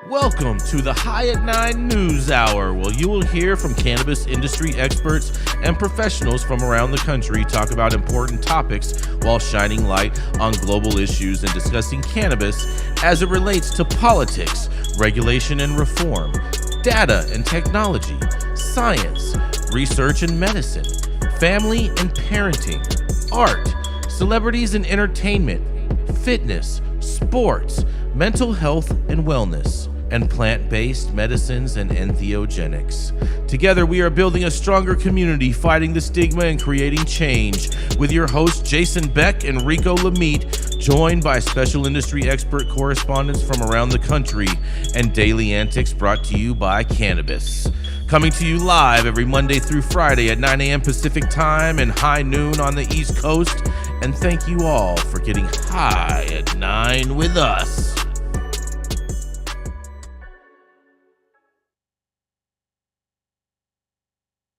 Welcome to the High at 9 News Hour, where you will hear from cannabis industry experts and professionals from around the country talk about important topics while shining light on global issues and discussing cannabis as it relates to politics, regulation and reform, data and technology, science, research and medicine, family and parenting, art, celebrities and entertainment, fitness, sports, mental health and wellness, and plant-based medicines and entheogenics. Together, we are building a stronger community, fighting the stigma and creating change. With your hosts, Jason Beck and Rico Lamitte, joined by special industry expert correspondents from around the country, and daily antics brought to you by Cannabis. Coming to you live every Monday through Friday at 9 a.m. Pacific Time and high noon on the East Coast. And thank you all for getting high at 9 with us.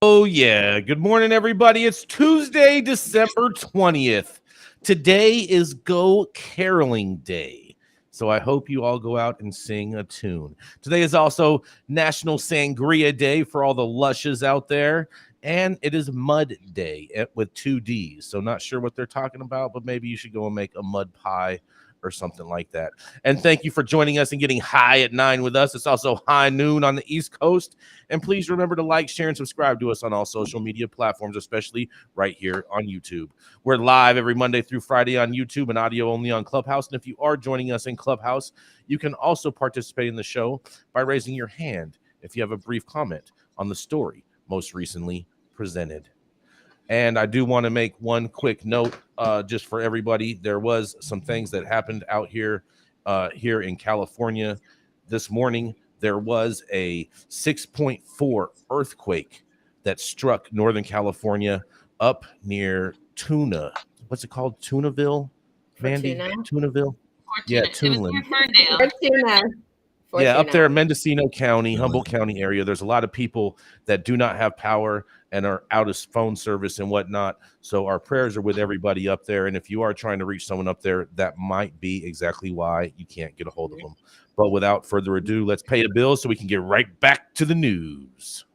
Oh, yeah. Good morning, everybody. It's Tuesday, December 20th. Today is Go Caroling Day. So I hope you all go out and sing a tune. Today is also National Sangria Day for all the lushes out there. And it is Mud Day with 2 Ds. So not sure what they're talking about, but maybe you should go and make a mud pie or something like that. And thank you for joining us and getting high at 9 with us. It's also high noon on the East Coast. And please remember to like, share, and subscribe to us on all social media platforms, especially right here on YouTube. We're live every Monday through Friday on YouTube and audio only on Clubhouse. And if you are joining us in Clubhouse, you can also participate in the show by raising your hand if you have a brief comment on the story most recently presented. And I do want to make one quick note just for everybody. There was some things that happened out here in California this morning. There was a 6.4 earthquake that struck Northern California up near Tuna. What's it called? Tunaville? Manndie? Tunaville? Yeah, Tuneland. Yeah, up there in Mendocino County, Humboldt County area, there's a lot of people that do not have power and are out of phone service and whatnot. So our prayers are with everybody up there. And if you are trying to reach someone up there, that might be exactly why you can't get a hold of them. But without further ado, let's pay a bill so we can get right back to the news.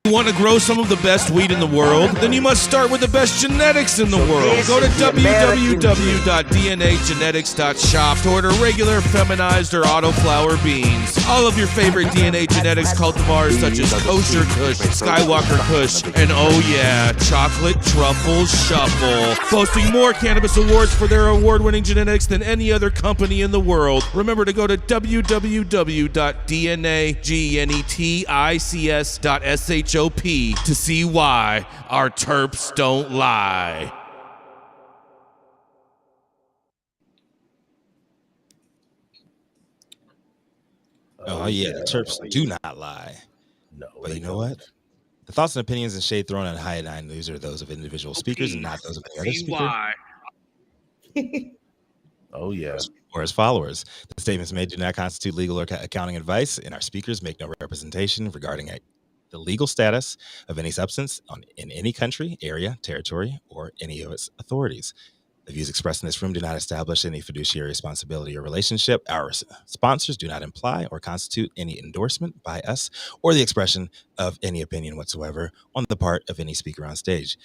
Want to grow some of the best weed in the world? Then you must start with the best genetics in the world. Go to www.dnagenetics.shop to order regular, feminized, or autoflower beans. All of your favorite DNA genetics cultivars such as Kosher Kush, Skywalker Kush, and oh yeah, Chocolate Truffle Shuffle. Boasting more cannabis awards for their award-winning genetics than any other company in the world. Remember to go to www.dnagenetics.shop to see why our terps don't lie. Oh yeah, the terps do not lie. No, but you know what? The thoughts and opinions and shade thrown on High at 9 News are those of individual speakers and not those of any other speaker. Oh yeah. Or as followers. The statements made do not constitute legal or accounting advice, and our speakers make no representation regarding the legal status of any substance in any country, area, territory, or any of its authorities. The views expressed in this room do not establish any fiduciary responsibility or relationship. Our sponsors do not imply or constitute any endorsement by us or the expression of any opinion whatsoever on the part of any speaker on stage.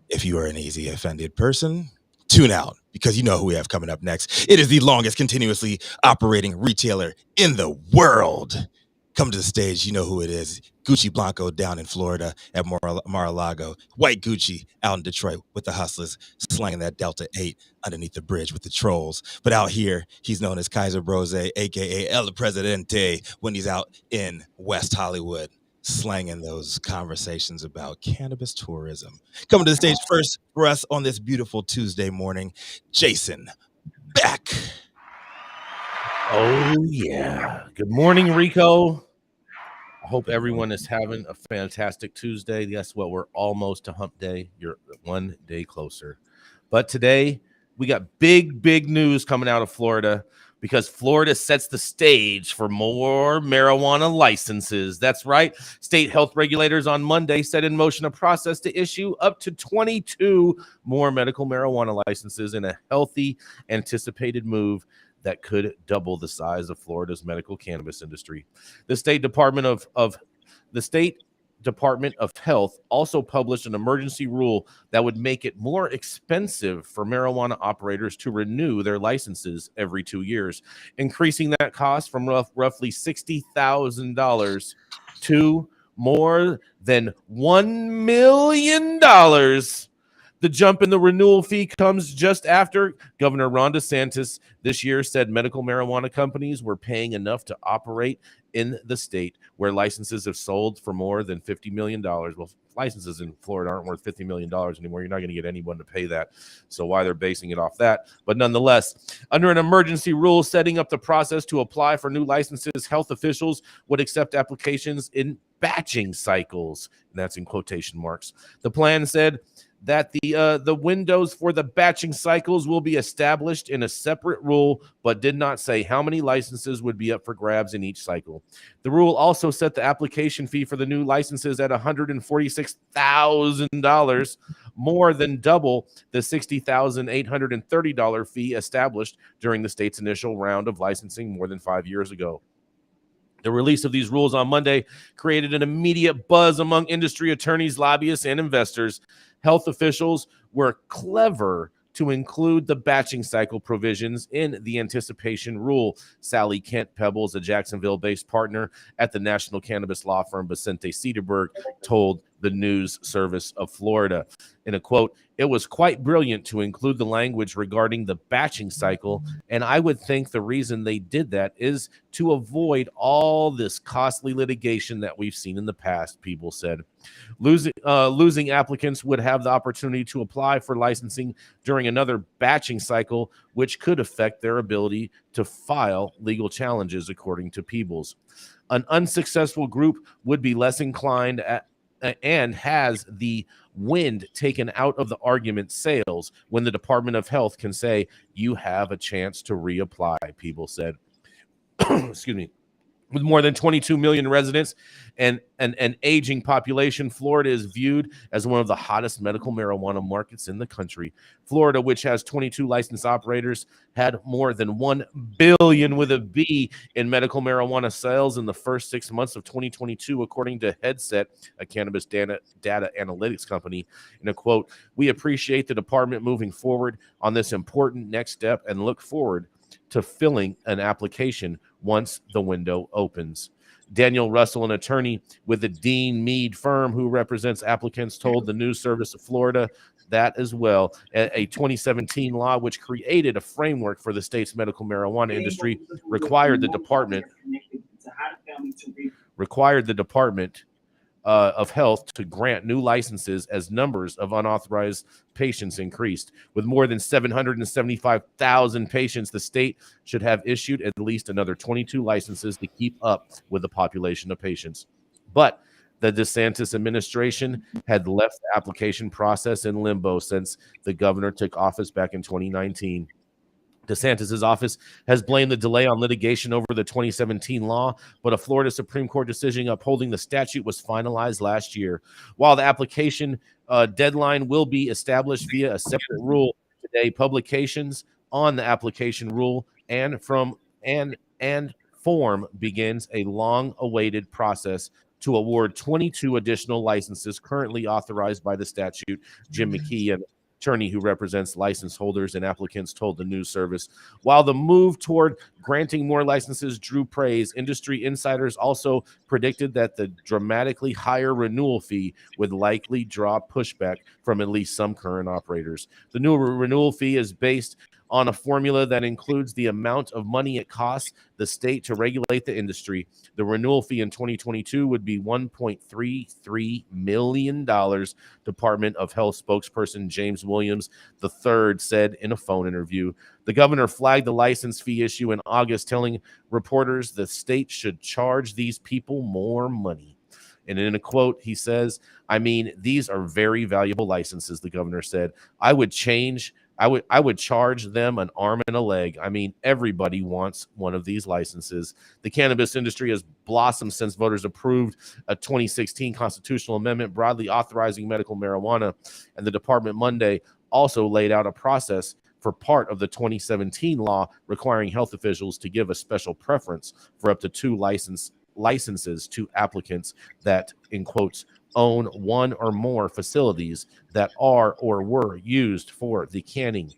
If you are an easily offended person, tune out, because you know who we have coming up next. It is the longest continuously operating retailer in the world. Come to the stage, you know who it is. Gucci Blanco down in Florida at Mar-a-Lago. White Gucci out in Detroit with the hustlers, slanging that Delta 8 underneath the bridge with the trolls. But out here, he's known as Kaiser Brose, a.k.a. El Presidente, when he's out in West Hollywood, slanging those conversations about cannabis tourism. Coming to the stage first for us on this beautiful Tuesday morning, Jason Beck. Oh, yeah. Good morning, Rico. I hope everyone is having a fantastic Tuesday. Guess what? We're almost to hump day. You're one day closer. But today, we got big news coming out of Florida because Florida sets the stage for more marijuana licenses. That's right. State health regulators on Monday set in motion a process to issue up to 22 more medical marijuana licenses in a healthy, anticipated move that could double the size of Florida's medical cannabis industry. The State Department of Health also published an emergency rule that would make it more expensive for marijuana operators to renew their licenses every 2 years, increasing that cost from roughly $60,000 to more than $1 million. The jump in the renewal fee comes just after Governor Ron DeSantis this year said medical marijuana companies were paying enough to operate in the state where licenses have sold for more than $50 million. Well, licenses in Florida aren't worth $50 million anymore. You're not going to get anyone to pay that. So why they're basing it off that. But nonetheless, under an emergency rule setting up the process to apply for new licenses, health officials would accept applications in batching cycles. And that's in quotation marks. The plan said that the windows for the batching cycles will be established in a separate rule, but did not say how many licenses would be up for grabs in each cycle. The rule also set the application fee for the new licenses at $146,000, more than double the $60,830 fee established during the state's initial round of licensing more than 5 years ago. The release of these rules on Monday created an immediate buzz among industry attorneys, lobbyists, and investors. Health officials were clever to include the batching cycle provisions in the anticipation rule. Sally Kent Pebbles, a Jacksonville-based partner at the national cannabis law firm Vicente Cederberg, told the News Service of Florida. In a quote, "It was quite brilliant to include the language regarding the batching cycle, and I would think the reason they did that is to avoid all this costly litigation that we've seen in the past," people said. Losing applicants would have the opportunity to apply for licensing during another batching cycle, which could affect their ability to file legal challenges, according to Peebles. An unsuccessful group would be less inclined and has the wind taken out of the argument sails when the Department of Health can say, "You have a chance to reapply," people said. Excuse me. With more than 22 million residents and an aging population, Florida is viewed as one of the hottest medical marijuana markets in the country. Florida, which has 22 licensed operators, had more than $1 billion with a B in medical marijuana sales in the first 6 months of 2022, according to Headset, a cannabis data analytics company. In a quote, "We appreciate the department moving forward on this important next step and look forward to filling an application once the window opens." Daniel Russell, an attorney with the Dean Mead firm who represents applicants, told the News Service of Florida that as well. A 2017 law which created a framework for the state's medical marijuana industry required the Department of Health to grant new licenses as numbers of unauthorized patients increased. With more than 775,000 patients, the state should have issued at least another 22 licenses to keep up with the population of patients. But the DeSantis administration had left the application process in limbo since the governor took office back in 2019. DeSantis' office has blamed the delay on litigation over the 2017 law, but a Florida Supreme Court decision upholding the statute was finalized last year. While the application deadline will be established via a separate rule today, publications on the application rule and form begins a long-awaited process to award 22 additional licenses currently authorized by the statute. Jim McKee, an attorney who represents license holders and applicants, told the News Service. While the move toward granting more licenses drew praise, industry insiders also predicted that the dramatically higher renewal fee would likely draw pushback from at least some current operators. The new renewal fee is based on a formula that includes the amount of money it costs the state to regulate the industry. The renewal fee in 2022 would be $1.33 million, Department of Health spokesperson James Williams III said in a phone interview. The governor flagged the license fee issue in August, telling reporters the state should charge these people more money. And in a quote, he says, "I mean, these are very valuable licenses," the governor said. I would charge them an arm and a leg. I mean, everybody wants one of these licenses. The cannabis industry has blossomed since voters approved a 2016 constitutional amendment broadly authorizing medical marijuana, and the department Monday also laid out a process for part of the 2017 law requiring health officials to give a special preference for up to 2 licenses to applicants that, in quotes, own one or more facilities that are or were used for the canning,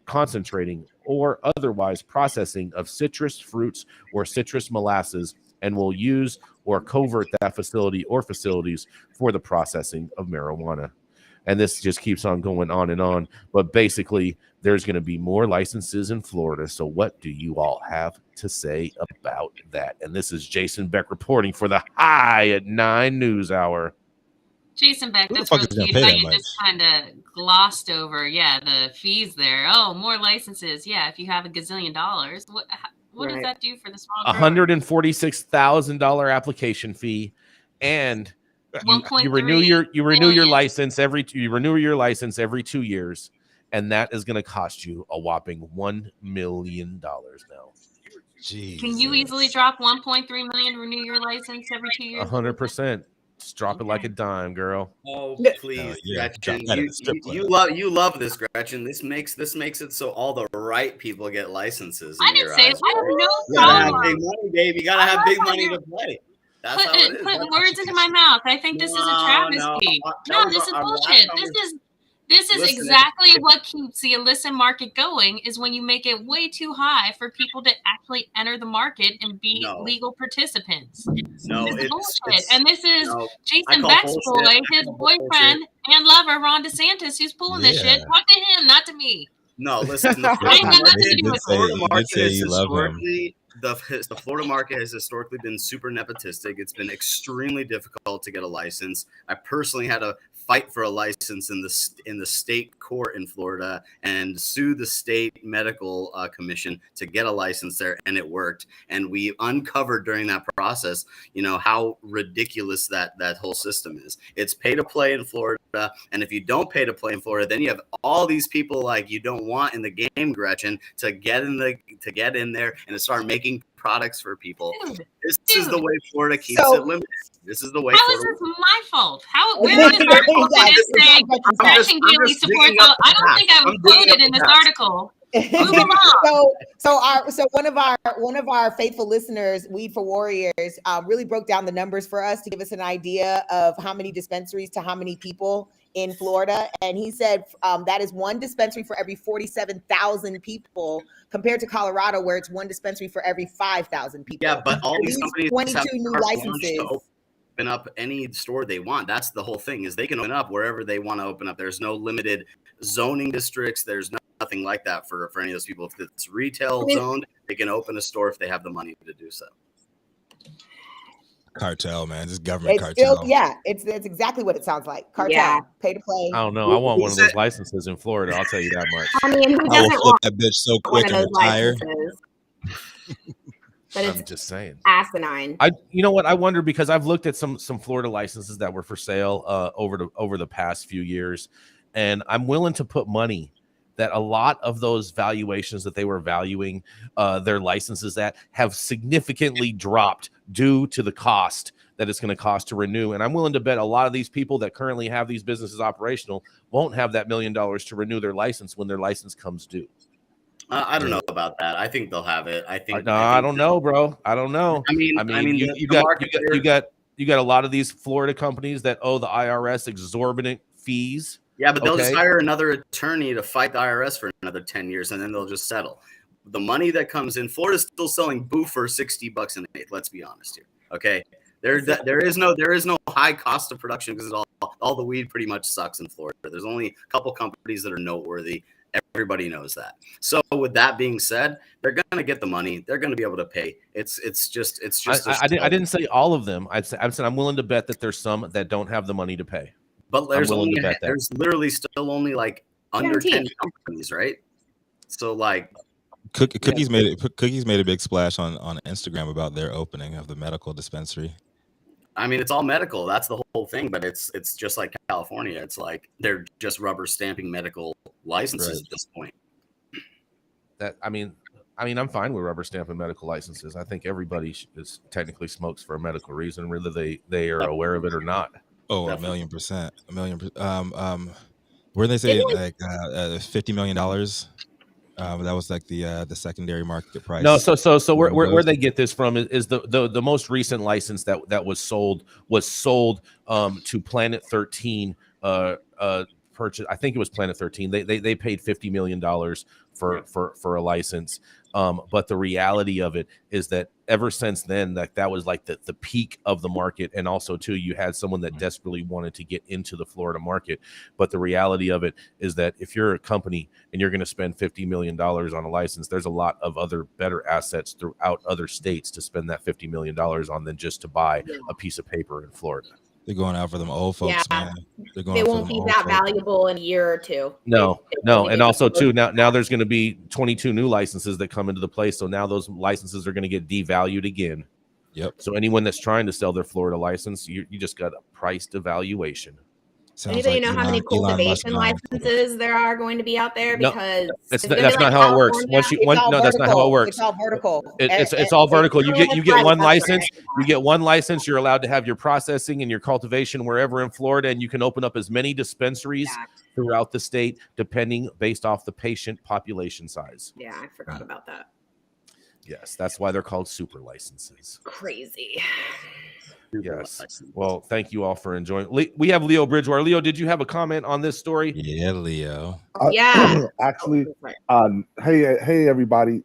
concentrating, or otherwise processing of citrus fruits or citrus molasses, and will use or covert that facility or facilities for the processing of marijuana. And this just keeps on going on and on. But basically, there's going to be more licenses in Florida. So what do you all have to say about that? And this is Jason Beck reporting for the High at 9 News Hour. Jason Beck, that's real cute how you just kind of glossed over, the fees there. Oh, more licenses. Yeah, if you have $1 gazillion, what does that do for the small grower? $146,000 application fee, and you renew your license every 2 years, and that is going to cost you a whopping $1 million now. Jesus. Can you easily drop 1.3 million, renew your license every 2 years? 100%. Just drop it like a dime, girl. Oh, please, Gretchen. You love this, Gretchen. This makes it so all the right people get licenses. I didn't say it. I have no problem. You gotta have big money, babe. You gotta have big money to play. That's how it is. Putting words into my mouth. I think this is a travesty. No, this is bullshit. This is exactly what keeps the illicit market going, is when you make it way too high for people to actually enter the market and be legal participants. No, this is bullshit. And this is Jason Beck's boy, his boyfriend and lover, Ron DeSantis, who's pulling this shit. Talk to him, not to me. No, listen, the Florida market has historically been super nepotistic. It's been extremely difficult to get a license. I personally had to fight for a license in the state court in Florida and sue the state medical commission to get a license there, and it worked. And we uncovered during that process, how ridiculous that whole system is. It's pay to play in Florida, and if you don't pay to play in Florida, then you have all these people like you don't want in the game, Gretchen, to get in there and to start making products for people. This is the way Florida keeps it limited. This is the way. How is this my fault? Where in this article did it say Gretchen Gailey supports? I don't think I was quoted in this article. So one of our faithful listeners, Weed for Warriors, really broke down the numbers for us to give us an idea of how many dispensaries to how many people in Florida, and he said that is 1 dispensary for every 47,000 people, compared to Colorado, where it's 1 dispensary for every 5,000 people. Yeah, but all these companies 22 have new licenses. Open up any store they want. That's the whole thing, is they can open up wherever they want to open up. There's no limited zoning districts. There's nothing like that for any of those people. If it's retail zoned, they can open a store if they have the money to do so. Cartel, man. This government cartel. It's exactly what it sounds like. Cartel, pay to play. I don't know. I want one of those licenses in Florida. I'll tell you that much. I mean, I will flip that bitch so quick and retire. But I'm just saying, asinine. You know what? I wonder, because I've looked at some Florida licenses that were for sale over the past few years, and I'm willing to put money that a lot of those valuations that they were valuing their licenses at have significantly dropped due to the cost that it's going to cost to renew. And I'm willing to bet a lot of these people that currently have these businesses operational won't have that $1 million to renew their license when their license comes due. I don't know about that. I think they'll have it. I don't know, bro. I don't know. I mean, you got a lot of these Florida companies that owe the IRS exorbitant fees. Yeah, but they'll just hire another attorney to fight the IRS for another 10 years, and then they'll just settle. The money that comes in, Florida's still selling boo for $60 an eighth. Let's be honest here. Okay, there is no high cost of production, because all the weed pretty much sucks in Florida. There's only a couple companies that are noteworthy. Everybody knows that. So with that being said, they're gonna get the money. They're gonna be able to pay. It's just. I didn't say all of them. I said I'm willing to bet that there's some that don't have the money to pay. But there's literally still only like under 10 companies, right? So like, Cookies made a big splash on Instagram about their opening of the medical dispensary. I mean, it's all medical. That's the whole thing. But it's just like California. It's like they're just rubber stamping medical licenses at this point. I'm fine with rubber stamping medical licenses. I think everybody is technically smokes for a medical reason, whether they are aware of it or not. Oh, 1,000,000%. Were they saying like $50 million? That was like the secondary market price. No, so where they get this from is the most recent license that was sold to Planet 13 purchase. I think it was Planet 13. They paid $50 million for a license. But the reality of it is that ever since then, that was like the peak of the market. And also too, you had someone that desperately wanted to get into the Florida market. But the reality of it is that if you're a company and you're going to spend $50 million on a license, there's a lot of other better assets throughout other states to spend that $50 million on than just to buy a piece of paper in Florida. They're going out for them old folks, man. They won't be that valuable in a year or two. No. And also too, now there's going to be 22 new licenses that come into the place. So now those licenses are going to get devalued again. Yep. So anyone that's trying to sell their Florida license, you just got a priced evaluation. Anybody know how many cultivation licenses there are going to be out there? Because that's not how it works. That's not how it works. It's all vertical. It's all vertical. You get one license. You get one license. You're allowed to have your processing and your cultivation wherever in Florida, and you can open up as many dispensaries throughout the state, based off the patient population size. Yeah, I forgot about that. Yes, that's why they're called super licenses. Crazy. Yes. Well, thank you all for enjoying. We have Leo Bridgewater. Leo, did you have a comment on this story? Yeah, Leo. Actually, hey, everybody.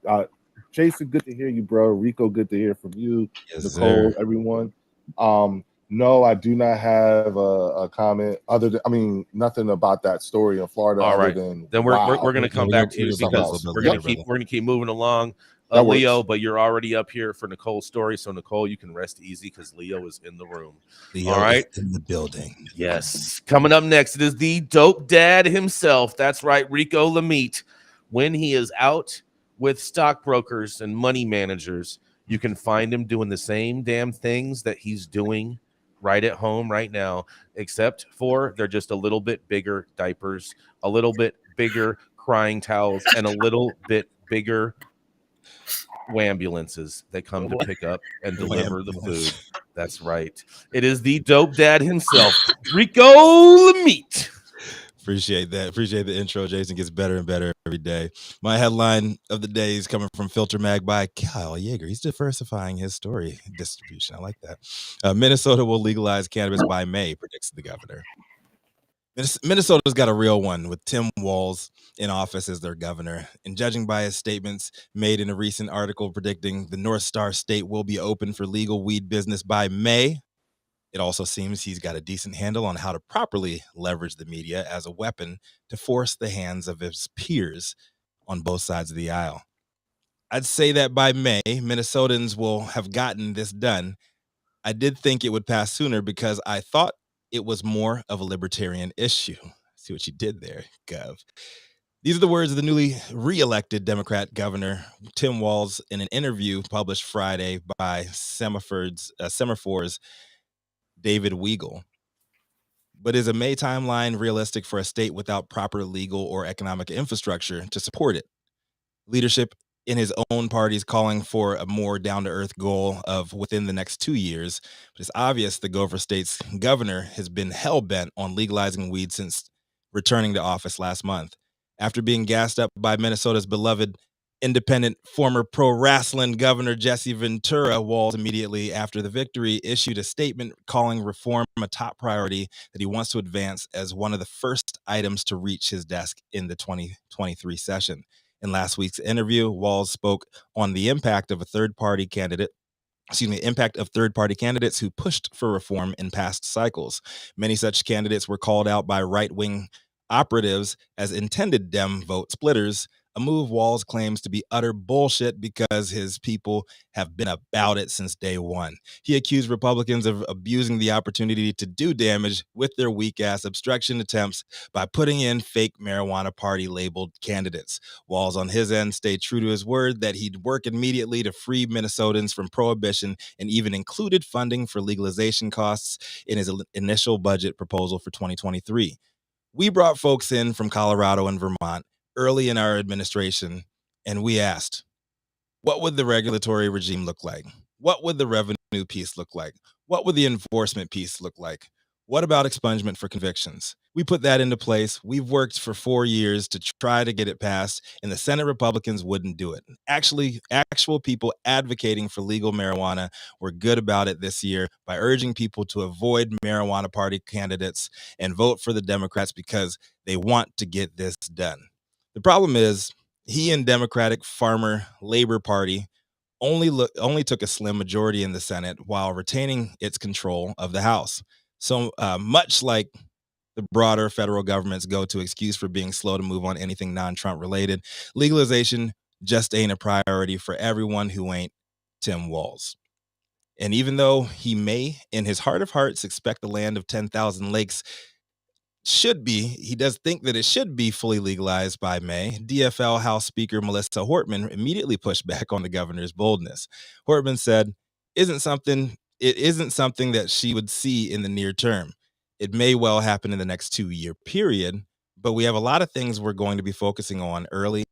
Jason, good to hear you, bro. Rico, good to hear from you. Yes, Nicole, sir. everyone. No, I do not have a comment other than, nothing about that story in Florida. All right. Then we're going to come back to you because we're going to keep moving along. Leo, but you're already up here for Nicole's story. So Nicole, you can rest easy because Leo is in the room. Leo all right, is in the building. Yes. Coming up next, it is the dope dad himself. That's right, Rico Lamitte. When he is out with stockbrokers and money managers, you can find him doing the same damn things that he's doing right at home right now, except for they're just a little bit bigger diapers, a little bit bigger crying towels, and a little bit bigger ambulances that come to pick up and deliver the food. That's right. It is the dope dad himself, Rico Lamitte. Appreciate that. Appreciate the intro. Jason gets better and better every day. My headline of the day is coming from Filter Mag by Kyle Yeager. He's diversifying his story distribution. I like that. Minnesota will legalize cannabis by May, predicts the governor. Minnesota's got a real one with Tim Walz in office as their governor. And judging by his statements made in a recent article predicting the North Star state will be open for legal weed business by May, it also seems he's got a decent handle on how to properly leverage the media as a weapon to force the hands of his peers on both sides of the aisle. I'd say that by May, Minnesotans will have gotten this done. I did think it would pass sooner because I thought it was more of a libertarian issue. See what you did there, Gov. These are the words of the newly re-elected Democrat governor, Tim Walz, in an interview published Friday by Semaphor's David Weigel. But is a May timeline realistic for a state without proper legal or economic infrastructure to support it? Leadership in his own party is calling for a more down-to-earth goal of within the next 2 years. But it's obvious the Gopher State's governor has been hell-bent on legalizing weed since returning to office last month. After being gassed up by Minnesota's beloved independent former pro-wrestling governor Jesse Ventura, Walz immediately after the victory issued a statement calling reform a top priority that he wants to advance as one of the first items to reach his desk in the 2023 session. In last week's interview, Walz spoke on the impact of third-party candidates who pushed for reform in past cycles. Many such candidates were called out by right-wing operatives as intended Dem vote splitters, a move Walz claims to be utter bullshit because his people have been about it since day one. He accused Republicans of abusing the opportunity to do damage with their weak-ass obstruction attempts by putting in fake marijuana party-labeled candidates. Walz, on his end, stayed true to his word that he'd work immediately to free Minnesotans from prohibition and even included funding for legalization costs in his initial budget proposal for 2023. We brought folks in from Colorado and Vermont early in our administration, and we asked, what would the regulatory regime look like? What would the revenue piece look like? What would the enforcement piece look like? What about expungement for convictions? We put that into place. We've worked for 4 years to try to get it passed, and the Senate Republicans wouldn't do it. Actual people advocating for legal marijuana were good about it this year by urging people to avoid marijuana party candidates and vote for the Democrats because they want to get this done. The problem is he and Democratic Farmer Labor Party only took a slim majority in the Senate while retaining its control of the House. So much like the broader federal government's go-to excuse for being slow to move on anything non-Trump related, legalization just ain't a priority for everyone who ain't Tim Walz. And even though he may, in his heart of hearts, expect the land of 10,000 lakes he does think that it should be fully legalized by May, DFL House Speaker Melissa Hortman immediately pushed back on the governor's boldness. Hortman said, it isn't something that she would see in the near term. It may well happen in the next 2-year period, but we have a lot of things we're going to be focusing on early.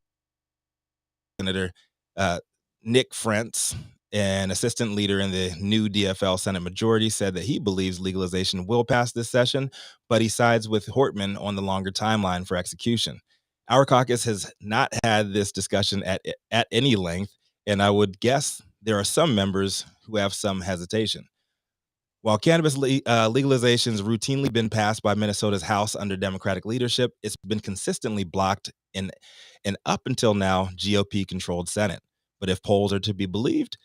Senator Nick Frentz, an assistant leader in the new DFL Senate majority, said that he believes legalization will pass this session, but he sides with Hortman on the longer timeline for execution. Our caucus has not had this discussion at any length, and I would guess there are some members who have some hesitation. While cannabis legalization has routinely been passed by Minnesota's House under Democratic leadership, it's been consistently blocked in an up until now GOP-controlled Senate. But if polls are to be believed,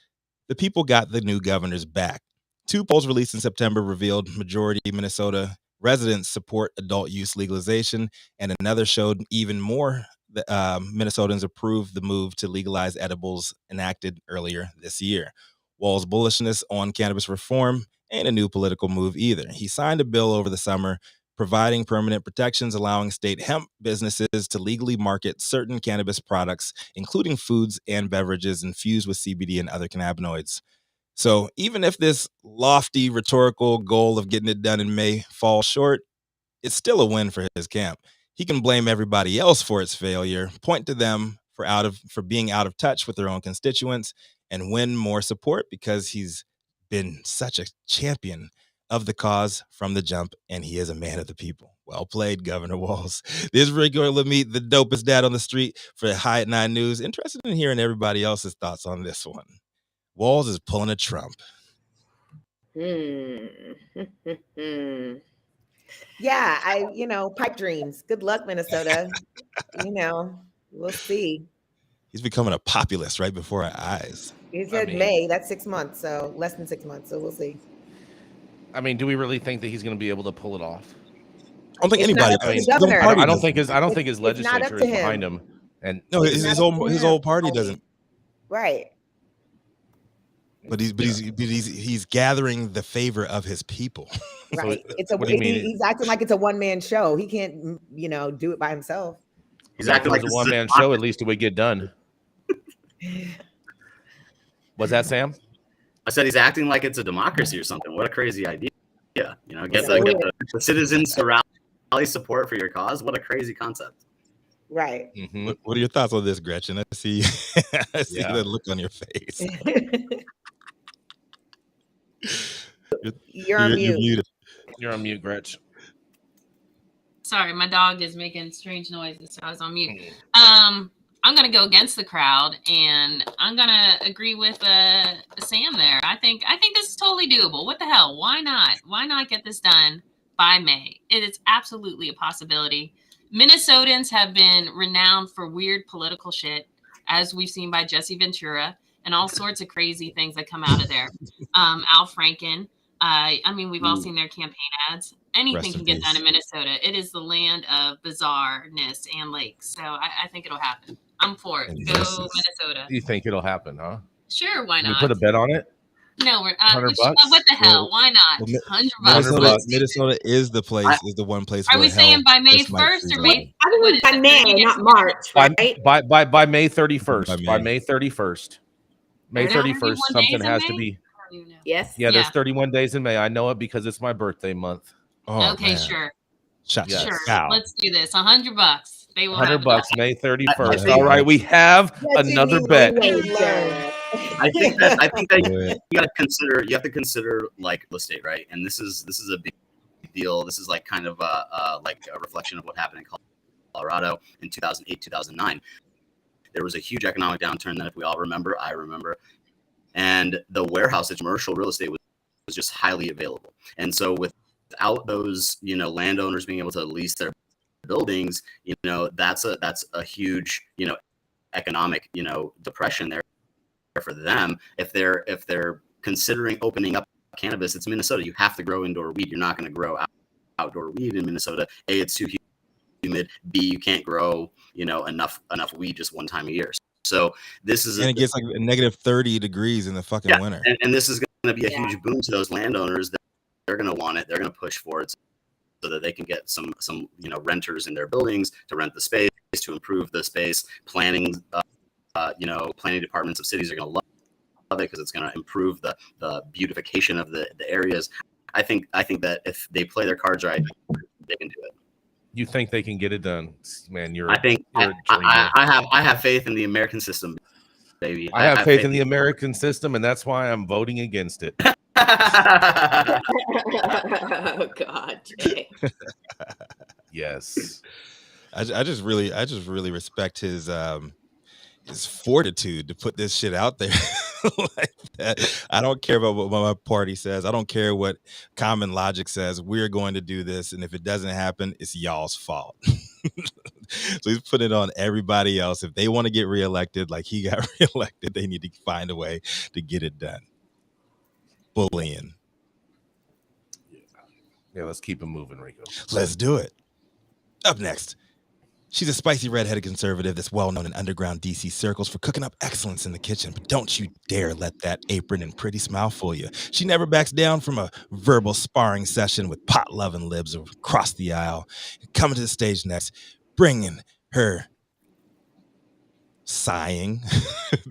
the people got the new governor's back. 2 polls released in September revealed majority Minnesota residents support adult use legalization, and another showed even more Minnesotans approved the move to legalize edibles enacted earlier this year. Walz's bullishness on cannabis reform ain't a new political move either. He signed a bill over the summer providing permanent protections, allowing state hemp businesses to legally market certain cannabis products, including foods and beverages infused with CBD and other cannabinoids. So even if this lofty rhetorical goal of getting it done in May falls short, it's still a win for his camp. He can blame everybody else for its failure, point to them for being out of touch with their own constituents, and win more support because he's been such a champion of the cause from the jump, and he is a man of the people. Well played, Governor Walz. This is Rico Lamitte, the dopest dad on the street for High at 9 News. Interested in hearing everybody else's thoughts on this one. Walz is pulling a Trump. Yeah, pipe dreams. Good luck, Minnesota. We'll see. He's becoming a populist right before our eyes. He said May. That's 6 months, so less than 6 months. So we'll see. I mean, do we really think that he's going to be able to pull it off? I don't think anybody. I don't think his legislature is behind him. And no, his whole party doesn't. Right. But he's gathering the favor of his people. Right. He's acting like it's a one-man show. He can't, do it by himself. He's acting like it's a one-man show. At least it would get done. What's that, Sam? I said he's acting like it's a democracy or something. What a crazy idea. Get the citizens to rally support for your cause. What a crazy concept. Right. Mm-hmm. What are your thoughts on this, Gretchen? I see that look on your face. You're on mute. You're on mute, Gretch. Sorry, my dog is making strange noises, so I was on mute. I'm going to go against the crowd, and I'm going to agree with Sam there. I think this is totally doable. What the hell? Why not? Why not get this done by May? It is absolutely a possibility. Minnesotans have been renowned for weird political shit, as we've seen by Jesse Ventura and all sorts of crazy things that come out of there. Al Franken. We've all seen their campaign ads. Anything can get done in Minnesota. It is the land of bizarreness and lakes. So I think it'll happen. I'm for it. Go Minnesota. You think it'll happen, huh? Sure, why not? You put a bet on it? No, we're what the hell? Why not? $100. Minnesota is the place. Is the one place. Are we saying by May 1st or May? I think by May, not March, right? By May 31st. By May 31st. May 31st. Something has to be. Yes. Yeah, there's 31 days in May. I know it because it's my birthday month. Oh, okay, man. Sure. Sure. Let's do this. $100. They will $100. May 31st. All right, we have another bet. I think that you got to consider. You have to consider like real estate, right? And this is a big deal. This is like kind of a reflection of what happened in Colorado in 2008, 2009. There was a huge economic downturn that, if we all remember, I remember, and the warehouse and commercial real estate was just highly available. And so without those, landowners being able to lease their buildings, that's a huge, economic, depression there for them. If they're considering opening up cannabis, it's Minnesota. You have to grow indoor weed. You're not going to grow outdoor weed in Minnesota. A, it's too humid. B, you can't grow, enough weed just one time a year. So this is, and it gets like a negative 30 degrees in the fucking winter. And this is going to be a huge boom to those landowners. They're going to want it. They're going to push for it so that they can get some renters in their buildings to rent the space, to improve the space. Planning departments of cities are going to love it because it's going to improve the beautification of the areas. I think that if they play their cards right, they can do it. You think they can get it done, man? I have faith in the American system, baby. I have faith in the American system, and that's why I'm voting against it. Oh God, Jay. Yes. I just really respect his fortitude to put this shit out there like that. I don't care about what my party says. I don't care what common logic says. We're going to do this, and if it doesn't happen, it's y'all's fault. So he's putting it on everybody else. If they want to get reelected like he got reelected, they need to find a way to get it done. Bullying. Yeah, let's keep it moving, Rico. Let's do it. Up next, she's a spicy redheaded conservative that's well known in underground DC circles for cooking up excellence in the kitchen, but don't you dare let that apron and pretty smile fool you. She never backs down from a verbal sparring session with pot-loving libs across the aisle. Coming to the stage next, bringing her sighing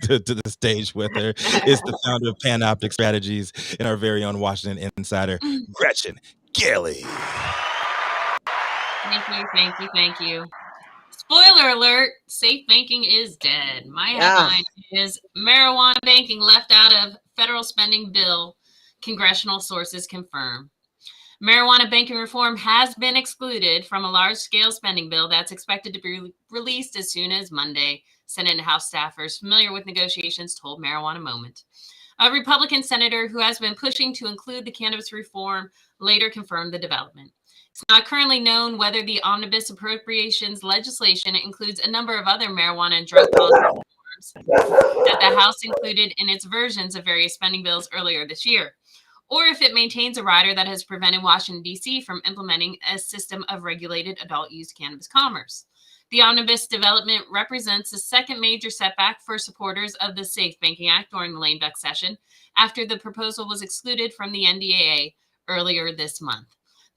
to the stage with her is the founder of Panoptic Strategies and our very own Washington insider, Gretchen Gailey. Thank you. Spoiler alert, safe banking is dead. My headline is marijuana banking left out of federal spending bill, congressional sources confirm. Marijuana banking reform has been excluded from a large-scale spending bill that's expected to be released as soon as Monday, Senate and House staffers familiar with negotiations told Marijuana Moment. A Republican senator who has been pushing to include the cannabis reform later confirmed the development. It's not currently known whether the omnibus appropriations legislation includes a number of other marijuana and drug policy reforms that the House included in its versions of various spending bills earlier this year, or if it maintains a rider that has prevented Washington, D.C. from implementing a system of regulated adult-use cannabis commerce. The omnibus development represents the second major setback for supporters of the Safe Banking Act during the lame duck session, after the proposal was excluded from the NDAA earlier this month.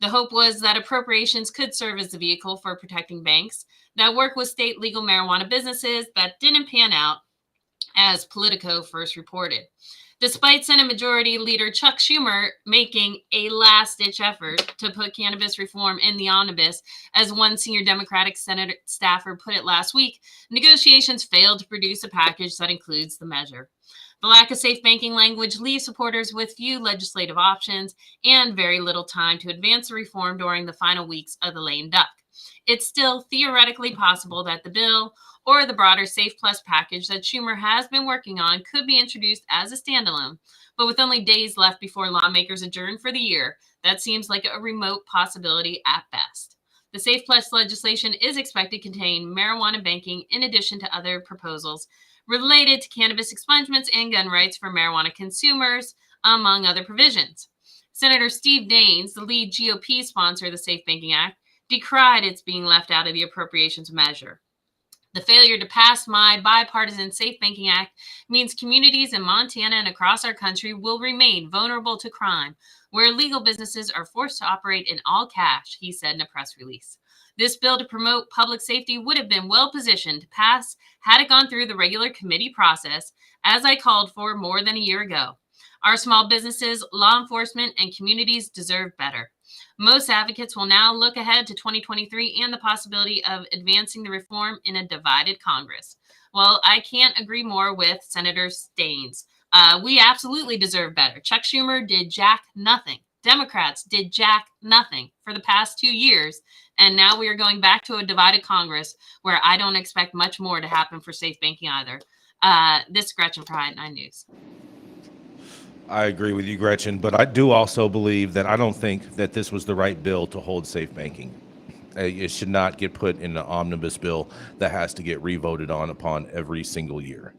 The hope was that appropriations could serve as the vehicle for protecting banks that work with state legal marijuana businesses. That didn't pan out, as Politico first reported. Despite Senate Majority Leader Chuck Schumer making a last-ditch effort to put cannabis reform in the omnibus, as one senior Democratic Senate staffer put it last week, negotiations failed to produce a package that includes the measure. The lack of safe banking language leaves supporters with few legislative options and very little time to advance the reform during the final weeks of the lame duck. It's still theoretically possible that the bill or the broader Safe Plus package that Schumer has been working on could be introduced as a standalone, but with only days left before lawmakers adjourn for the year, that seems like a remote possibility at best. The Safe Plus legislation is expected to contain marijuana banking in addition to other proposals related to cannabis expungements and gun rights for marijuana consumers, among other provisions. Senator Steve Daines, the lead GOP sponsor of the Safe Banking Act, decried its being left out of the appropriations measure. The failure to pass my bipartisan Safe Banking Act means communities in Montana and across our country will remain vulnerable to crime, where legal businesses are forced to operate in all cash, he said in a press release. This bill to promote public safety would have been well positioned to pass had it gone through the regular committee process, as I called for more than a year ago. Our small businesses, law enforcement, and communities deserve better. Most advocates will now look ahead to 2023 and the possibility of advancing the reform in a divided Congress. Well, I can't agree more with Senator Daines. We absolutely deserve better. Chuck Schumer did jack nothing Democrats did jack nothing for the past 2 years. And now we are going back to a divided Congress where I don't expect much more to happen for safe banking either. This is Gretchen for High 9 News. I agree with you, Gretchen, but I do also believe that I don't think that this was the right bill to hold safe banking. It should not get put in an omnibus bill that has to get revoted upon every single year.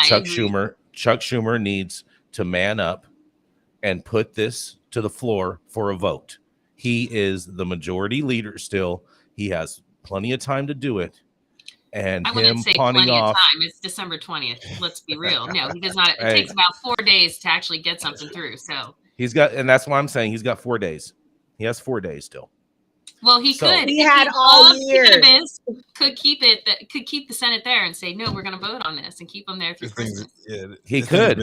Chuck Schumer needs to man up and put this to the floor for a vote. He is the majority leader still. He has plenty of time to do it. And I wouldn't say plenty of time. It's December 20th. Let's be real. No, he does not. It takes about 4 days to actually get something through. So he's got, and that's why I'm saying he's got 4 days. He has 4 days still. Well, he could. He had all year. Cannabis, could keep the Senate there and say, no, we're going to vote on this and keep them there through Christmas. He could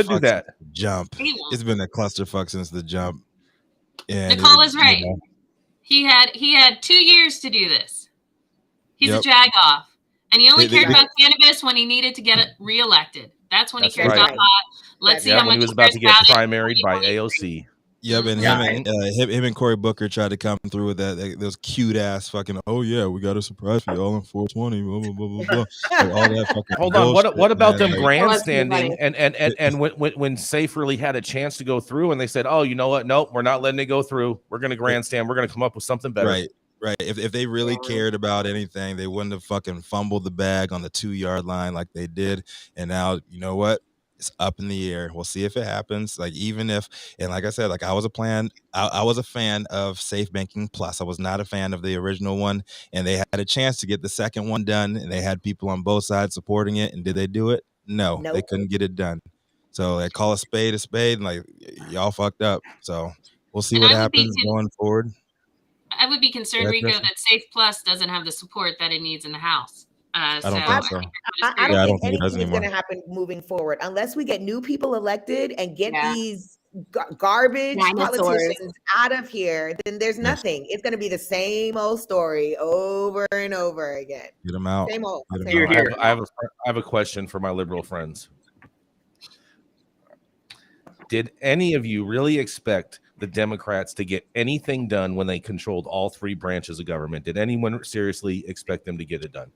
do that. Jump. It's been a clusterfuck since the jump. And Nicole is right. He had 2 years to do this. He's a jagoff. And he only cared about cannabis when he needed to get it reelected. That's when he cared about pot. Let's see how much he was about to get primaried by AOC. Yep, and him and Cory Booker tried to come through with those cute ass fucking. Oh yeah, we got a surprise for y'all in 420. Blah blah blah blah blah. Like all that fucking. Hold on, what about them grandstanding? And when Safe really had a chance to go through, and they said, oh, you know what? Nope, we're not letting it go through. We're gonna grandstand. We're gonna come up with something better. Right. If they really cared about anything, they wouldn't have fucking fumbled the bag on the 2-yard line like they did. And now, you know what? It's up in the air. We'll see if it happens. Like, even if, and like I said, like I was a fan of Safe Banking Plus. I was not a fan of the original one. And they had a chance to get the second one done. And they had people on both sides supporting it. And did they do it? No, They couldn't get it done. So they call a spade, and like, y'all fucked up. So we'll see what happens going forward. I would be concerned, Rico, that Safe Plus doesn't have the support that it needs in the House. I don't think so. I don't think anything is going to happen moving forward unless we get new people elected and get these garbage politicians out of here. Then there's nothing. It's going to be the same old story over and over again. Get them out. Same old. I have a question for my liberal friends. Did any of you really expect the Democrats to get anything done when they controlled all 3 branches of government? Did anyone seriously expect them to get it done?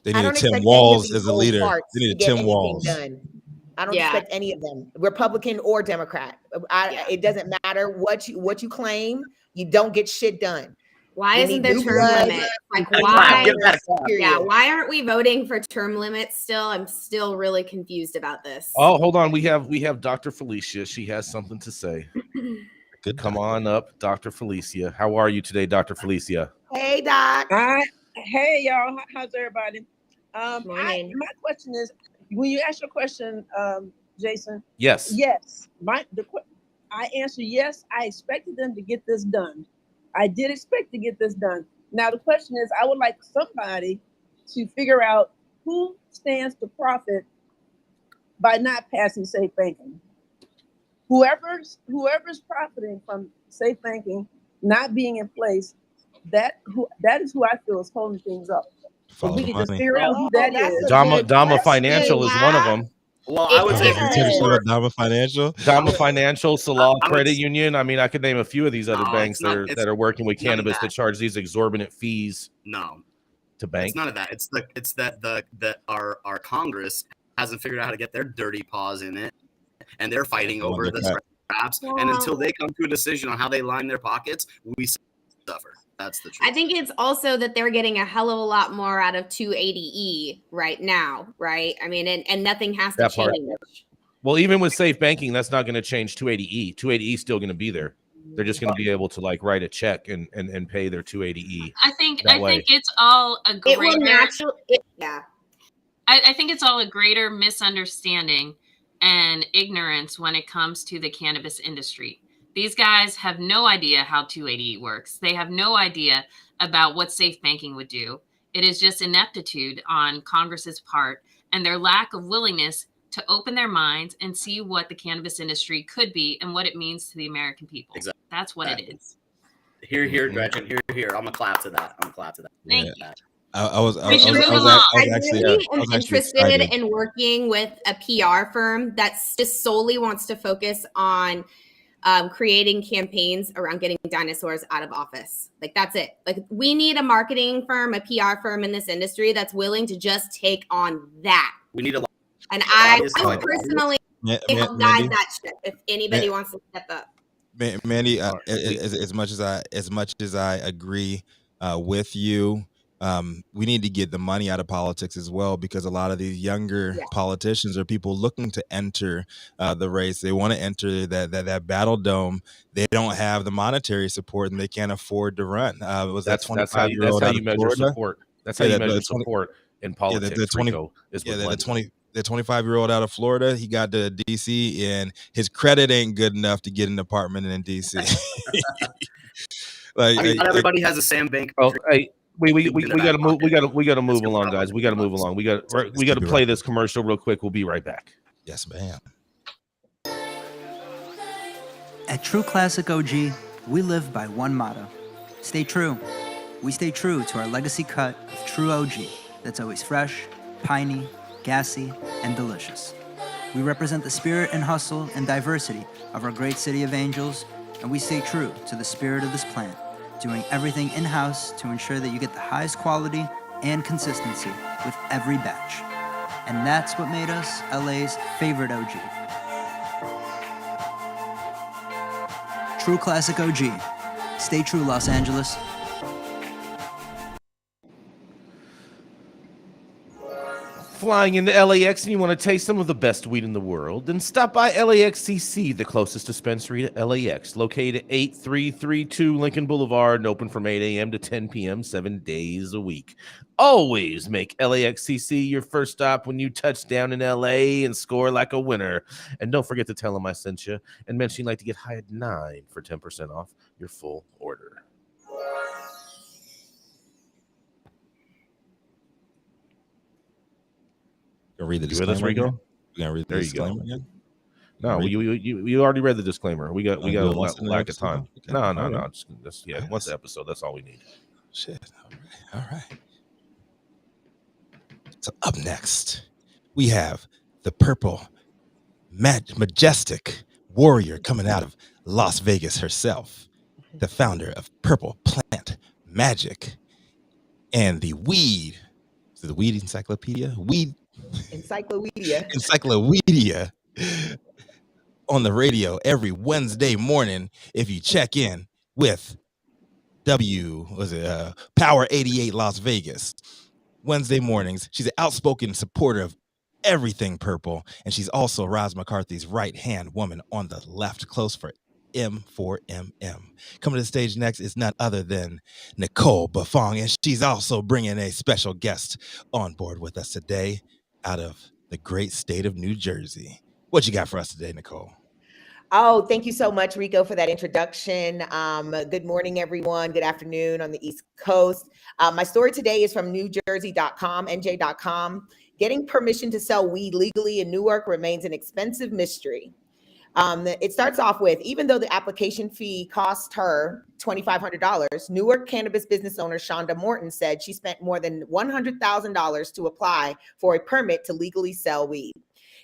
They needed Tim Walz as a leader. They needed Tim Walz. Done. I don't expect any of them, Republican or Democrat. It doesn't matter what you claim. You don't get shit done. Why isn't there term limit? Like, why? Why aren't we voting for term limits still? I'm still really confused about this. Oh, hold on. We have Dr. Felicia. She has something to say. Good. Come on up, Dr. Felicia. How are you today, Dr. Felicia? Hey, Doc. Hey, y'all. How's everybody? My question is, when you ask your question, Jason. Yes. Yes. I answer yes. I expected them to get this done. I did expect to get this done. Now, the question is, I would like somebody to figure out who stands to profit by not passing safe banking. Whoever's profiting from safe banking not being in place, that is who I feel is holding things up. So we can just figure out who that is. Dama Financial is one of them. Well, I would say Dama Financial, Salah Credit Union. I mean, I could name a few of these other banks that are working with cannabis that charge these exorbitant fees. To bank. It's none of that. It's that our Congress hasn't figured out how to get their dirty paws in it, and they're fighting over the scraps. And until they come to a decision on how they line their pockets, we suffer. That's the truth. I think it's also that they're getting a hell of a lot more out of 280E right now, right? I mean, and nothing has to change. Well, even with safe banking, that's not going to change 280E. 280E is still going to be there. They're just going to be able to like write a check and pay their 280E. I think it's all a greater. It will naturally, I think it's all a greater misunderstanding and ignorance when it comes to the cannabis industry. These guys have no idea how 280E works. They have no idea about what safe banking would do. It is just ineptitude on Congress's part and their lack of willingness to open their minds and see what the cannabis industry could be and what it means to the American people. Exactly. That's what it is. Here, Gretchen. Here. I'm gonna clap to that. Thank you. I was really interested excited. in working with a PR firm that's just solely wants to focus on creating campaigns around getting dinosaurs out of office. Like, that's it. Like, we need a marketing firm, a PR firm in this industry that's willing to just take on that. We need a lot. And I would personally help guide that ship if anybody wants to step up. Manndie, as much as I agree with you, we need to get the money out of politics as well, because a lot of these younger politicians are people looking to enter the race. They want to enter that battle dome. They don't have the monetary support and they can't afford to run. That's how you measure support. That's how you measure support in politics. The 25-year-old out of Florida, he got to DC and his credit ain't good enough to get an apartment in DC. Not everybody has a Sam Bank. Oh, hey, we gotta move. We gotta move along, guys. We gotta move along. We gotta play this commercial real quick. We'll be right back. Yes, ma'am. At True Classic OG, we live by one motto: stay true. We stay true to our legacy cut of True OG that's always fresh, piney, gassy, and delicious. We represent the spirit and hustle and diversity of our great city of Angels, and we stay true to the spirit of this plant, doing everything in-house to ensure that you get the highest quality and consistency with every batch. And that's what made us LA's favorite OG. True Classic OG. Stay true, Los Angeles. Flying into LAX and you want to taste some of the best weed in the world, then stop by LAXCC, the closest dispensary to LAX, located at 8332 Lincoln Boulevard and open from 8 a.m. to 10 p.m. 7 days a week. Always make LAXCC your first stop when you touch down in LA and score like a winner. And don't forget to tell them I sent you and mention you'd like to get high at 9 for 10% off your full order. Gonna read the disclaimer. You with us, Rico? We're gonna read the disclaimer again. No, you already read the disclaimer. We got a lack of time. Okay. No. Just once the episode. That's all we need. Shit. All right. So up next, we have the purple, majestic warrior coming out of Las Vegas herself, the founder of Purple Plant Magic, and the weed. Is it the Weed Encyclopedia? Encyclopedia on the radio every Wednesday morning. If you check in with Power 88 Las Vegas Wednesday mornings, she's an outspoken supporter of everything purple, and she's also Roz McCarthy's right-hand woman on the left, close for M4MM. Coming to the stage next is none other than Nicole Buffong, and she's also bringing a special guest on board with us today out of the great state of New Jersey. What you got for us today, Nicole? Oh, thank you so much, Rico, for that introduction. Good morning, everyone. Good afternoon on the East Coast. My story today is from NewJersey.com, NJ.com. Getting permission to sell weed legally in Newark remains an expensive mystery. It starts off with, even though the application fee cost her $2,500, Newark cannabis business owner Shonda Morton said she spent more than $100,000 to apply for a permit to legally sell weed.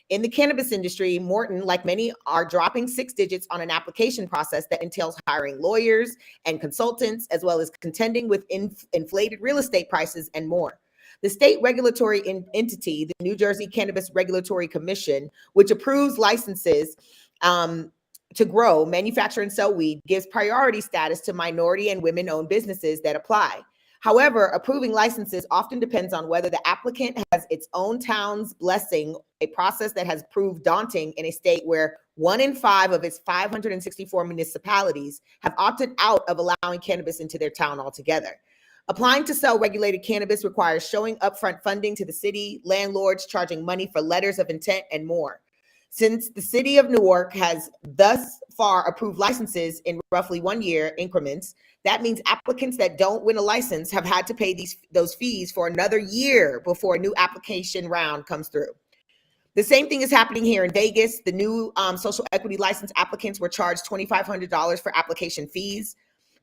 In the cannabis industry, Morton, like many, are dropping 6 digits on an application process that entails hiring lawyers and consultants, as well as contending with inflated real estate prices and more. The state regulatory entity, the New Jersey Cannabis Regulatory Commission, which approves licenses to grow, manufacture, and sell weed, gives priority status to minority and women-owned businesses that apply. However, approving licenses often depends on whether the applicant has its own town's blessing, a process that has proved daunting in a state where 1 in 5 of its 564 municipalities have opted out of allowing cannabis into their town altogether. Applying to sell regulated cannabis requires showing upfront funding to the city, landlords charging money for letters of intent, and more. Since the city of Newark has thus far approved licenses in roughly 1 year increments, that means applicants that don't win a license have had to pay those fees for another year before a new application round comes through. The same thing is happening here in Vegas. The new social equity license applicants were charged $2,500 for application fees.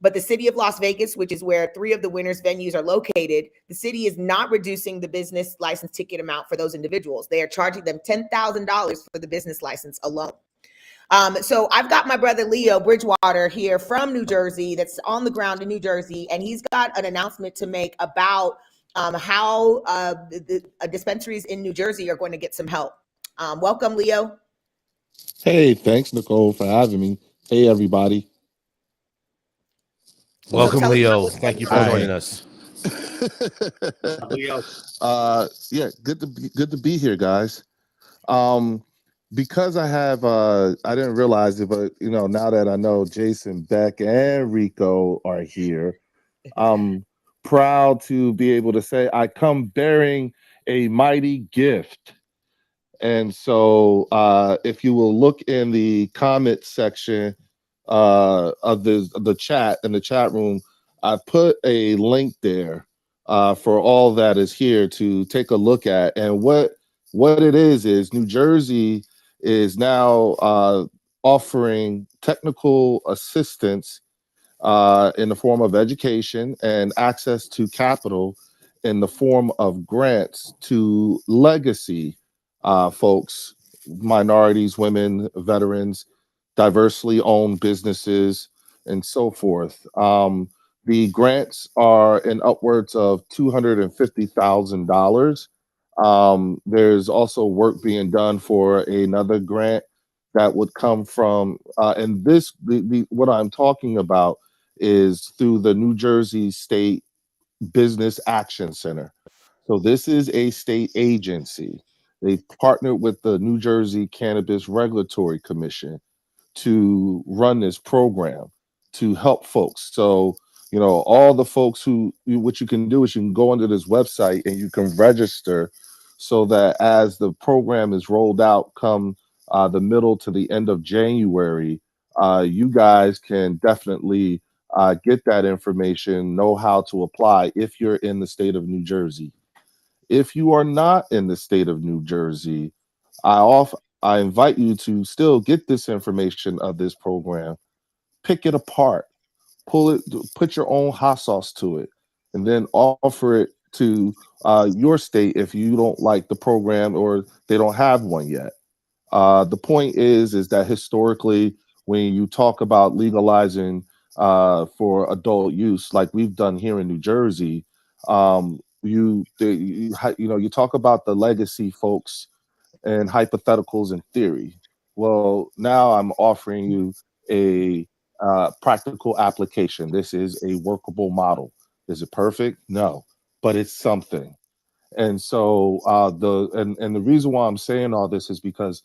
But the city of Las Vegas, which is where 3 of the winners' venues are located, the city is not reducing the business license ticket amount for those individuals. They are charging them $10,000 for the business license alone. So I've got my brother Leo Bridgewater here from New Jersey that's on the ground in New Jersey, and he's got an announcement to make about how the dispensaries in New Jersey are going to get some help. Welcome, Leo. Hey, thanks, Nicole, for having me. Hey, everybody. Welcome, tell us Leo. about what's Thank you for going on. joining us. Leo. Yeah, good to be here, guys. Because I have I didn't realize it, but you know, now that I know Jason, Beck, and Rico are here, I'm proud to be able to say I come bearing a mighty gift. And so if you will look in the comment section of the chat in the chat room, I put a link there for all that is here to take a look at. And what it is New Jersey is now offering technical assistance in the form of education and access to capital in the form of grants to legacy folks, minorities, women, veterans, diversely owned businesses, and so forth. The grants are in upwards of $250,000. There's also work being done for another grant that would come from, and this, what I'm talking about is through the New Jersey State Business Action Center. So this is a state agency. They've partnered with the New Jersey Cannabis Regulatory Commission to run this program to help folks. So, you know, all the folks what you can do is you can go onto this website and you can register so that as the program is rolled out come the middle to the end of January, you guys can definitely get that information, know how to apply if you're in the state of New Jersey. If you are not in the state of New Jersey, I invite you to still get this information of this program, pick it apart, pull it, put your own hot sauce to it, and then offer it to your state if you don't like the program or they don't have one yet. The point is that historically, when you talk about legalizing for adult use, like we've done here in New Jersey, you talk about the legacy folks and hypotheticals and theory. Well, now I'm offering you a practical application. This is a workable model. Is it perfect? No, but it's something. And so the reason why I'm saying all this is because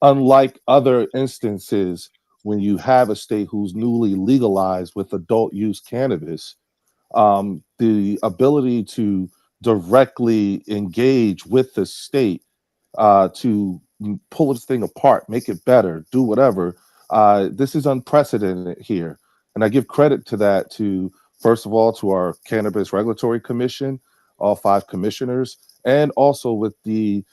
unlike other instances, when you have a state who's newly legalized with adult use cannabis, the ability to directly engage with the state to pull this thing apart, make it better, do whatever. This is unprecedented here. And I give credit to that to, first of all, to our Cannabis Regulatory Commission, all 5 commissioners, and also with the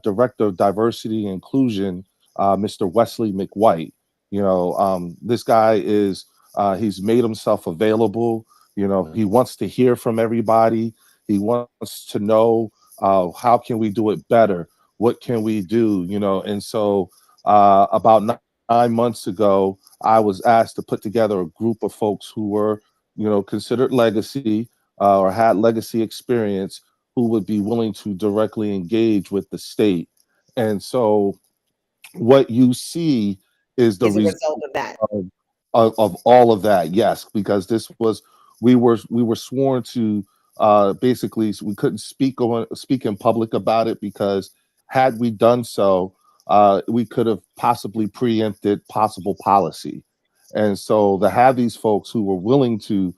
Director of Diversity and Inclusion, Mr. Wesley McWhite. You know, this guy is, he's made himself available. You know, he wants to hear from everybody. He wants to know how can we do it better? What can we do? You know, and so about 9 months ago, I was asked to put together a group of folks who were, you know, considered legacy or had legacy experience who would be willing to directly engage with the state. And so what you see is the result of that. Of all of that, yes, because this was we were sworn to basically we couldn't speak in public about it because had we done so, we could have possibly preempted possible policy. And so to have these folks who were willing to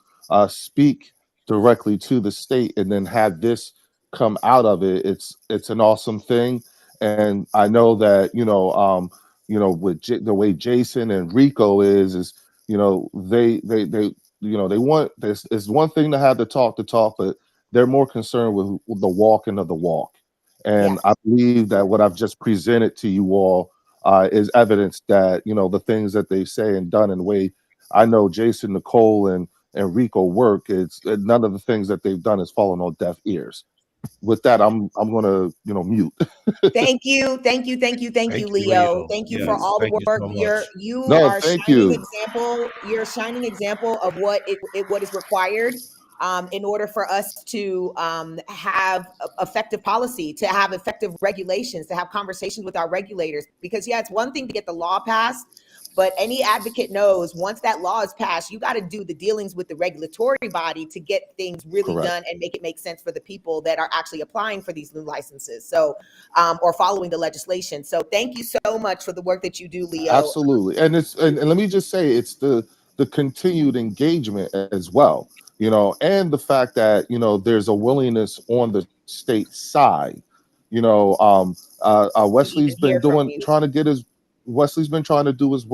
speak directly to the state and then have this come out of it, it's an awesome thing. And I know that with the way Jason and Rico is they want this. It's one thing to have the talk, but they're more concerned with the walking of the walk. And I believe that what I've just presented to you all is evidence that the things that they say and done in the way I know Jason, Nicole, and and RICO work, it's none of the things that they've done has fallen on deaf ears. With that, I'm gonna mute. Thank you, Leo. Thank you for all the Thank you work. so much. You No, are a thank shining you. example. You're a shining example of what is required in order for us to have effective policy, to have effective regulations, to have conversations with our regulators. Because yeah, it's one thing to get the law passed, but any advocate knows once that law is passed, you got to do the dealings with the regulatory body to get things really Correct. done and make it make sense for the people that are actually applying for these new licenses. So, or following the legislation. So thank you so much for the work that you do, Leo. Absolutely. And and let me just say, it's the continued engagement as well, and the fact that, there's a willingness on the state side. Wesley's been Wesley's been trying to do his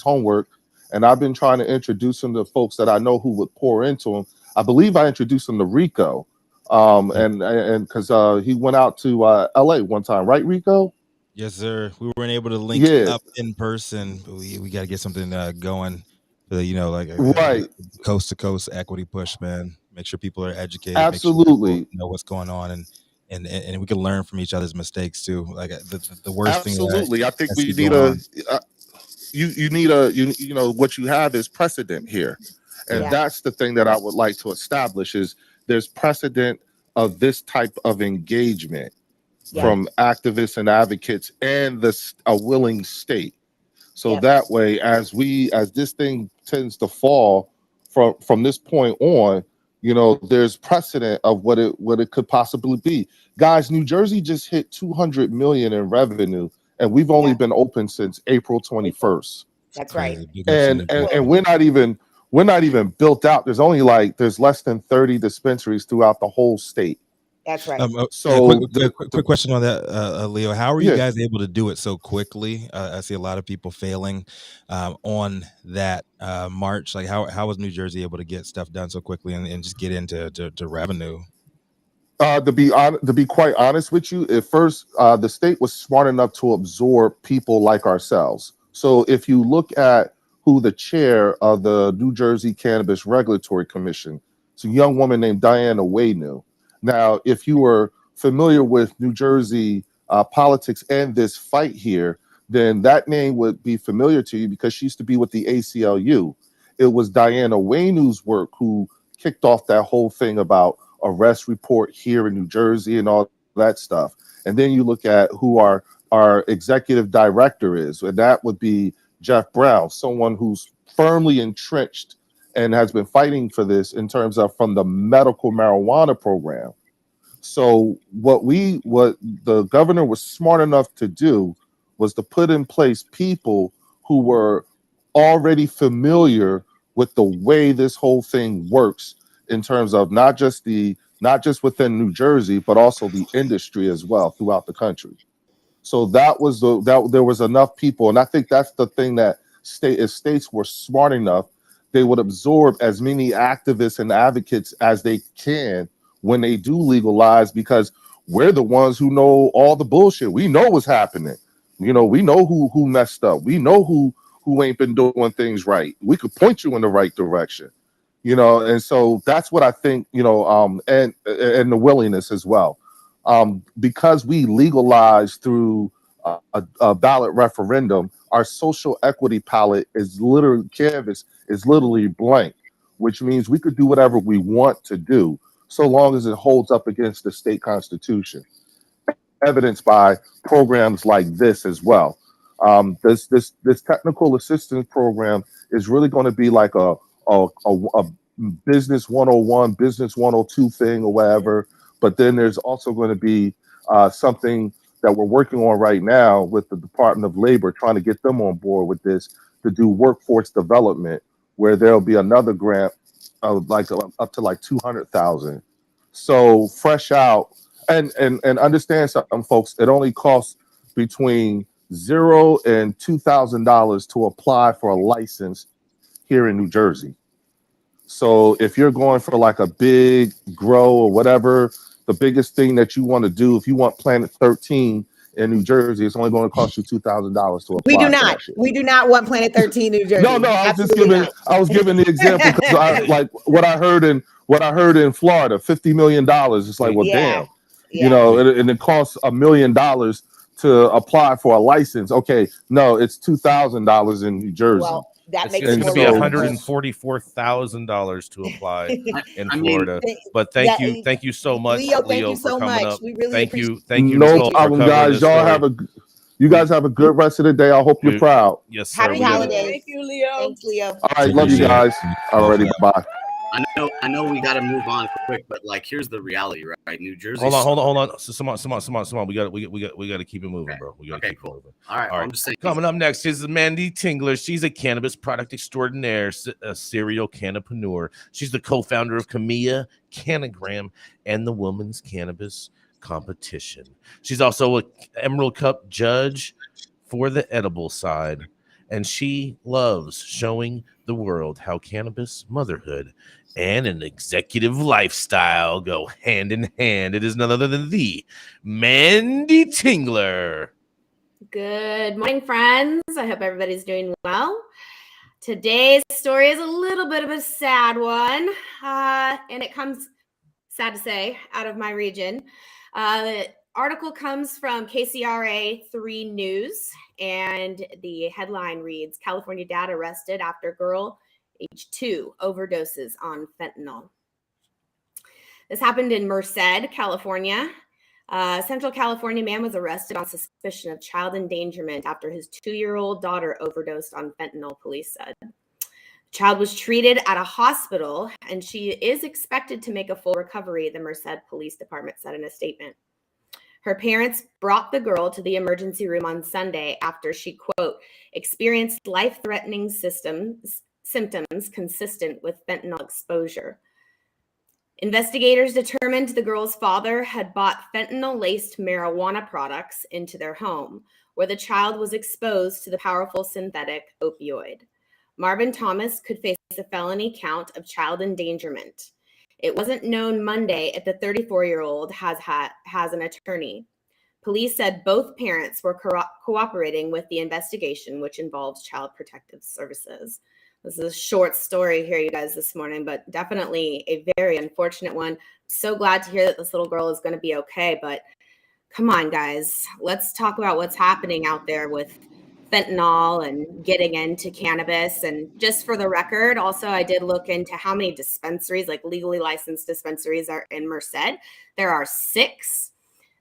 homework, and I've been trying to introduce him to folks that I know who would pour into him. I believe I introduced him to Rico, and because he went out to LA one time, right, Rico? Yes, sir. We weren't able to link up in person, but we got to get something going for the, right, coast to coast equity push, man. Make sure people are educated. Absolutely. Make sure people know what's going on, and we can learn from each other's mistakes too. Like the worst Absolutely. thing. I think we need you need what you have is precedent here, and that's the thing that I would like to establish is there's precedent of this type of engagement from activists and advocates and a willing state. So that way, as this thing tends to fall from this point on, there's precedent of what it could possibly be. Guys, New Jersey just hit 200 million in revenue, and we've only been open since April 21st. That's right. And we're not even built out. There's less than 30 dispensaries throughout the whole state. That's right. Quick question on that, Leo. How are you guys able to do it so quickly? I see a lot of people failing on that march. Like, how was New Jersey able to get stuff done so quickly and just get into revenue? To be quite honest with you, at first, the state was smart enough to absorb people like ourselves. So if you look at who the chair of the New Jersey Cannabis Regulatory Commission, it's a young woman named Diana Waynu. Now, if you were familiar with New Jersey politics and this fight here, then that name would be familiar to you because she used to be with the ACLU. It was Diana Waynu's work who kicked off that whole thing about arrest report here in New Jersey and all that stuff. And then you look at who our executive director is, and that would be Jeff Brown, someone who's firmly entrenched and has been fighting for this in terms of from the medical marijuana program. So what the governor was smart enough to do was to put in place people who were already familiar with the way this whole thing works in terms of not just within New Jersey, but also the industry as well throughout the country. So that was there was enough people, and I think that's the thing that if states were smart enough, they would absorb as many activists and advocates as they can when they do legalize, because we're the ones who know all the bullshit. We know what's happening. We know who messed up. We know who ain't been doing things right. We could point you in the right direction, and so that's what I think, and the willingness as well. Because we legalized through a ballot referendum, our social equity palette is literally blank, which means we could do whatever we want to do so long as it holds up against the state constitution, evidenced by programs like this as well. This technical assistance program is really going to be like a business 101, business 102 thing or whatever. But then there's also going to be something that we're working on right now with the Department of Labor, trying to get them on board with this to do workforce development, where there'll be another grant of up to like 200,000. So fresh out, and understand something, folks. It only costs between $0 and $2,000 to apply for a license here in New Jersey. So if you're going for like a big grow or whatever, the biggest thing that you want to do, if you want Planet 13 in New Jersey, it's only going to cost you $2,000 to apply. We do for not. that shit. We do not want Planet 13 in New Jersey. No, I was just giving. Not. I was giving the example because I like what I heard in Florida, $50 million. It's like, well, damn, you know, and it costs $1 million to apply for a license. Okay, no, it's $2,000 in New Jersey. Well, that makes it's it going to be $144,000 to apply in Florida. But thank you so much, Leo. Thank you for so coming much. up. We really Thank appreciate you. Thank you. No Nicole, problem, for guys. You guys have a good rest of the day. I hope you're proud. Yes, sir. Happy holidays. Thank you, Leo. Thanks, Leo. All right, love you guys. Alrighty, bye. I know we got to move on quick, but like, here's the reality, right? New Jersey. Hold on. So, Saman. We got to keep it moving, bro. We got to keep it moving. All right. I'm just saying. Coming up next is Manndie Tingler. She's a cannabis product extraordinaire, a serial cannapreneur. She's the co-founder of Camilla Cannagram and the Women's Cannabis Competition. She's also an Emerald Cup judge for the edible side, and she loves showing the world how cannabis, motherhood, and an executive lifestyle go hand in hand. It is none other than the Manndie Tingler. Good morning, friends. I hope everybody's doing well. Today's story is a little bit of a sad one, and it comes, sad to say, out of my region. The article comes from KCRA 3 News, and the headline reads, California dad arrested after girl age 2 overdoses on fentanyl. This happened in Merced, California. Central California man was arrested on suspicion of child endangerment after his 2-year-old daughter overdosed on fentanyl, police said. The child was treated at a hospital, and she is expected to make a full recovery, the Merced Police Department said in a statement. Her parents brought the girl to the emergency room on Sunday after she, quote, experienced life-threatening symptoms consistent with fentanyl exposure. Investigators determined the girl's father had bought fentanyl-laced marijuana products into their home, where the child was exposed to the powerful synthetic opioid. Marvin Thomas could face a felony count of child endangerment. It wasn't known Monday if the 34-year-old has an attorney. Police said both parents were cooperating with the investigation, which involves Child Protective Services. This is a short story here, you guys, this morning, but definitely a very unfortunate one. So glad to hear that this little girl is going to be okay, but come on, guys. Let's talk about what's happening out there with fentanyl and getting into cannabis. And just for the record, also, I did look into how many dispensaries, like legally licensed dispensaries, are in Merced. There are 6.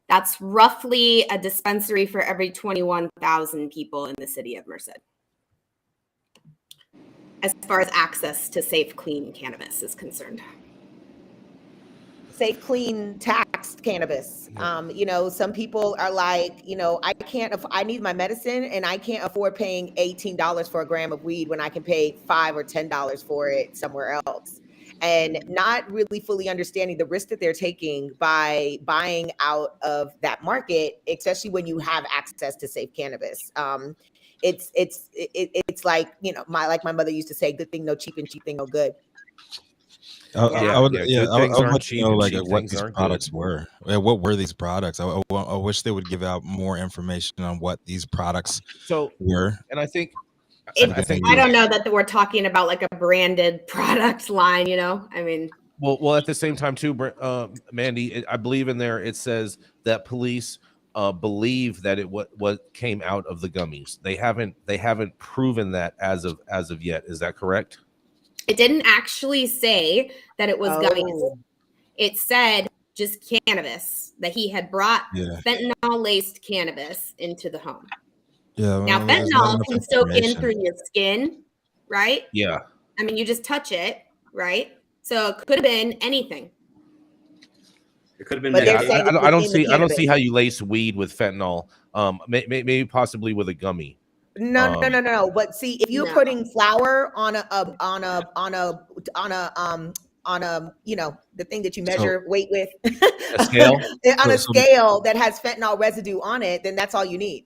That's roughly a dispensary for every 21,000 people in the city of Merced, as far as access to safe, clean cannabis is concerned. Safe, clean, taxed cannabis. Some people are like, I need my medicine and I can't afford paying $18 for a gram of weed when I can pay $5 or $10 for it somewhere else. And not really fully understanding the risk that they're taking by buying out of that market, especially when you have access to safe cannabis. It's like, my mother used to say, good thing no cheap and cheap thing no good. I would like to know what these products were. What were these products? I wish they would give out more information on what these products were. And I think I don't know that we're talking about like a branded product line. I mean. Well, at the same time too, Manndie, I believe in there it says that police believe that what came out of the gummies. They haven't proven that as of yet. Is that correct? It didn't actually say that it was gummies. It said just cannabis, that he had brought fentanyl-laced cannabis into the home. Yeah. Now, fentanyl can soak in through your skin, right? Yeah. I mean, you just touch it, right? So it could have been anything. It could have been. I don't see how you lace weed with fentanyl. Maybe possibly with a gummy. No. But see, if you're putting flour on a the thing that you measure weight with, a scale on a scale that has fentanyl residue on it, then that's all you need.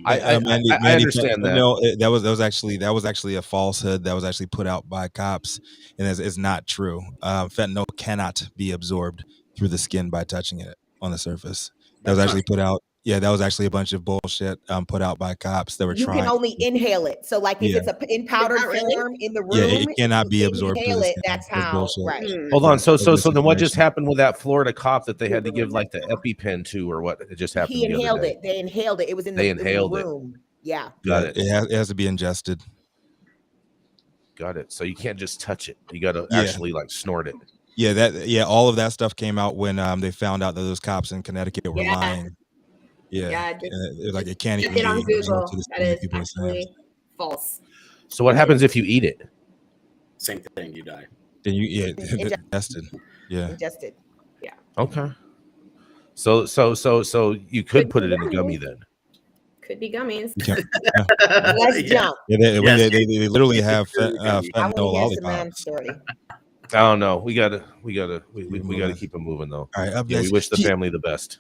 I understand that. No, that was actually a falsehood that was actually put out by cops, and it's not true. Fentanyl cannot be absorbed through the skin by touching it on the surface. That was actually put out. Yeah, that was actually a bunch of bullshit put out by cops that were You trying. can only inhale it. So like if Yeah. it's in powdered form in the room, Yeah, it cannot be you absorbed through inhale the it. skin. That's That's how, bullshit. right. Hold on. So That's then what just misinformation. happened with that Florida cop that they had to give like the EpiPen to, or what? It just happened He the other inhaled day. it. They inhaled it. It was in They the inhaled it. room. Yeah. Got it. It has to be ingested. Got it. So you can't just touch it. You got to Yeah. actually like snort it. Yeah, all of that stuff came out when they found out that those cops in Connecticut were lying. Yeah, like it can't even Check it on be Google. to the That skin is people are saying. actually false. So what happens if you eat it? Same thing, you die. Then you ingested. Yeah. Ingested. Yeah. Okay. So you could put it in a gummy then. Could be gummies. Let's jump. Yeah, they literally have fentanyl I want to hear Saman's lollipops. story. I don't know. We gotta keep it moving though. All right, up Yeah, we next, wish the family the best.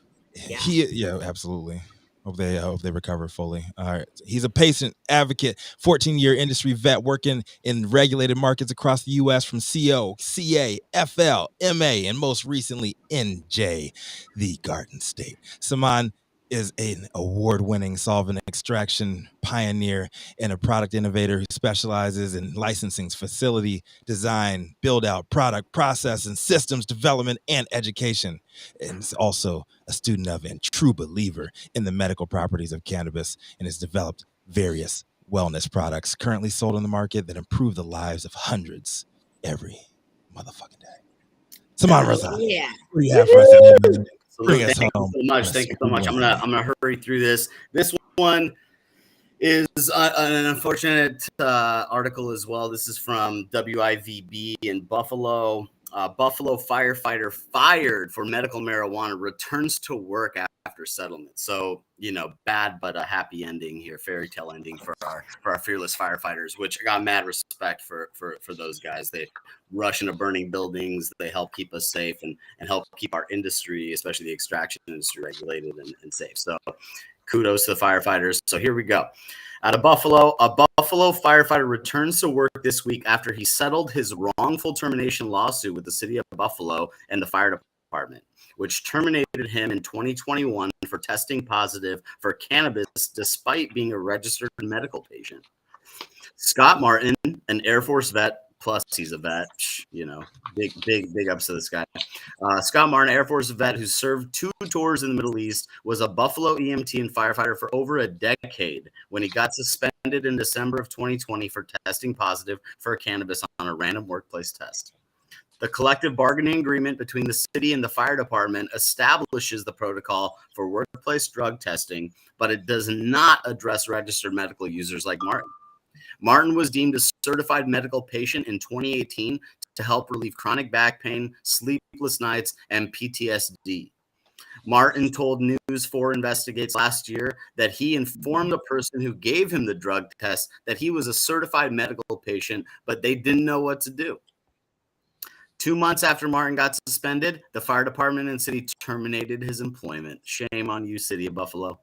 Yeah, absolutely. Hope they recover fully. All right. He's a patient advocate, 14-year industry vet working in regulated markets across the U.S. from CO, CA, FL, MA, and most recently NJ, the Garden State. Saman is an award-winning solvent extraction pioneer and a product innovator who specializes in licensing, facility design, build-out, product process, and systems development and education. And is also a student of and true believer in the medical properties of cannabis, and has developed various wellness products currently sold on the market that improve the lives of hundreds every motherfucking day. Saman Razani. Yeah. What do you have for us? Bring us Thank home. you so much. Thank you so much. I'm gonna hurry through this. This one is an unfortunate article as well. This is from WIVB in Buffalo. Buffalo firefighter fired for medical marijuana returns to work after settlement. So, bad but a happy ending here, fairy tale ending for our fearless firefighters, which I got mad respect for those guys. They rush into burning buildings, they help keep us safe and help keep our industry, especially the extraction industry, regulated and safe. So kudos to the firefighters. So here we go. Out of Buffalo, a Buffalo firefighter returns to work this week after he settled his wrongful termination lawsuit with the city of Buffalo and the fire department, which terminated him in 2021 for testing positive for cannabis despite being a registered medical patient. Scott Martin, an Air Force vet, plus he's a vet, big ups to this guy. Scott Martin, Air Force vet who served 2 tours in the Middle East, was a Buffalo EMT and firefighter for over a decade when he got suspended in December of 2020 for testing positive for cannabis on a random workplace test. The collective bargaining agreement between the city and the fire department establishes the protocol for workplace drug testing, but it does not address registered medical users like Martin. Martin was deemed a certified medical patient in 2018 to help relieve chronic back pain, sleepless nights, and PTSD. Martin told News 4 Investigates last year that he informed the person who gave him the drug test that he was a certified medical patient, but they didn't know what to do. 2 months after Martin got suspended, the fire department and city terminated his employment. Shame on you, City of Buffalo.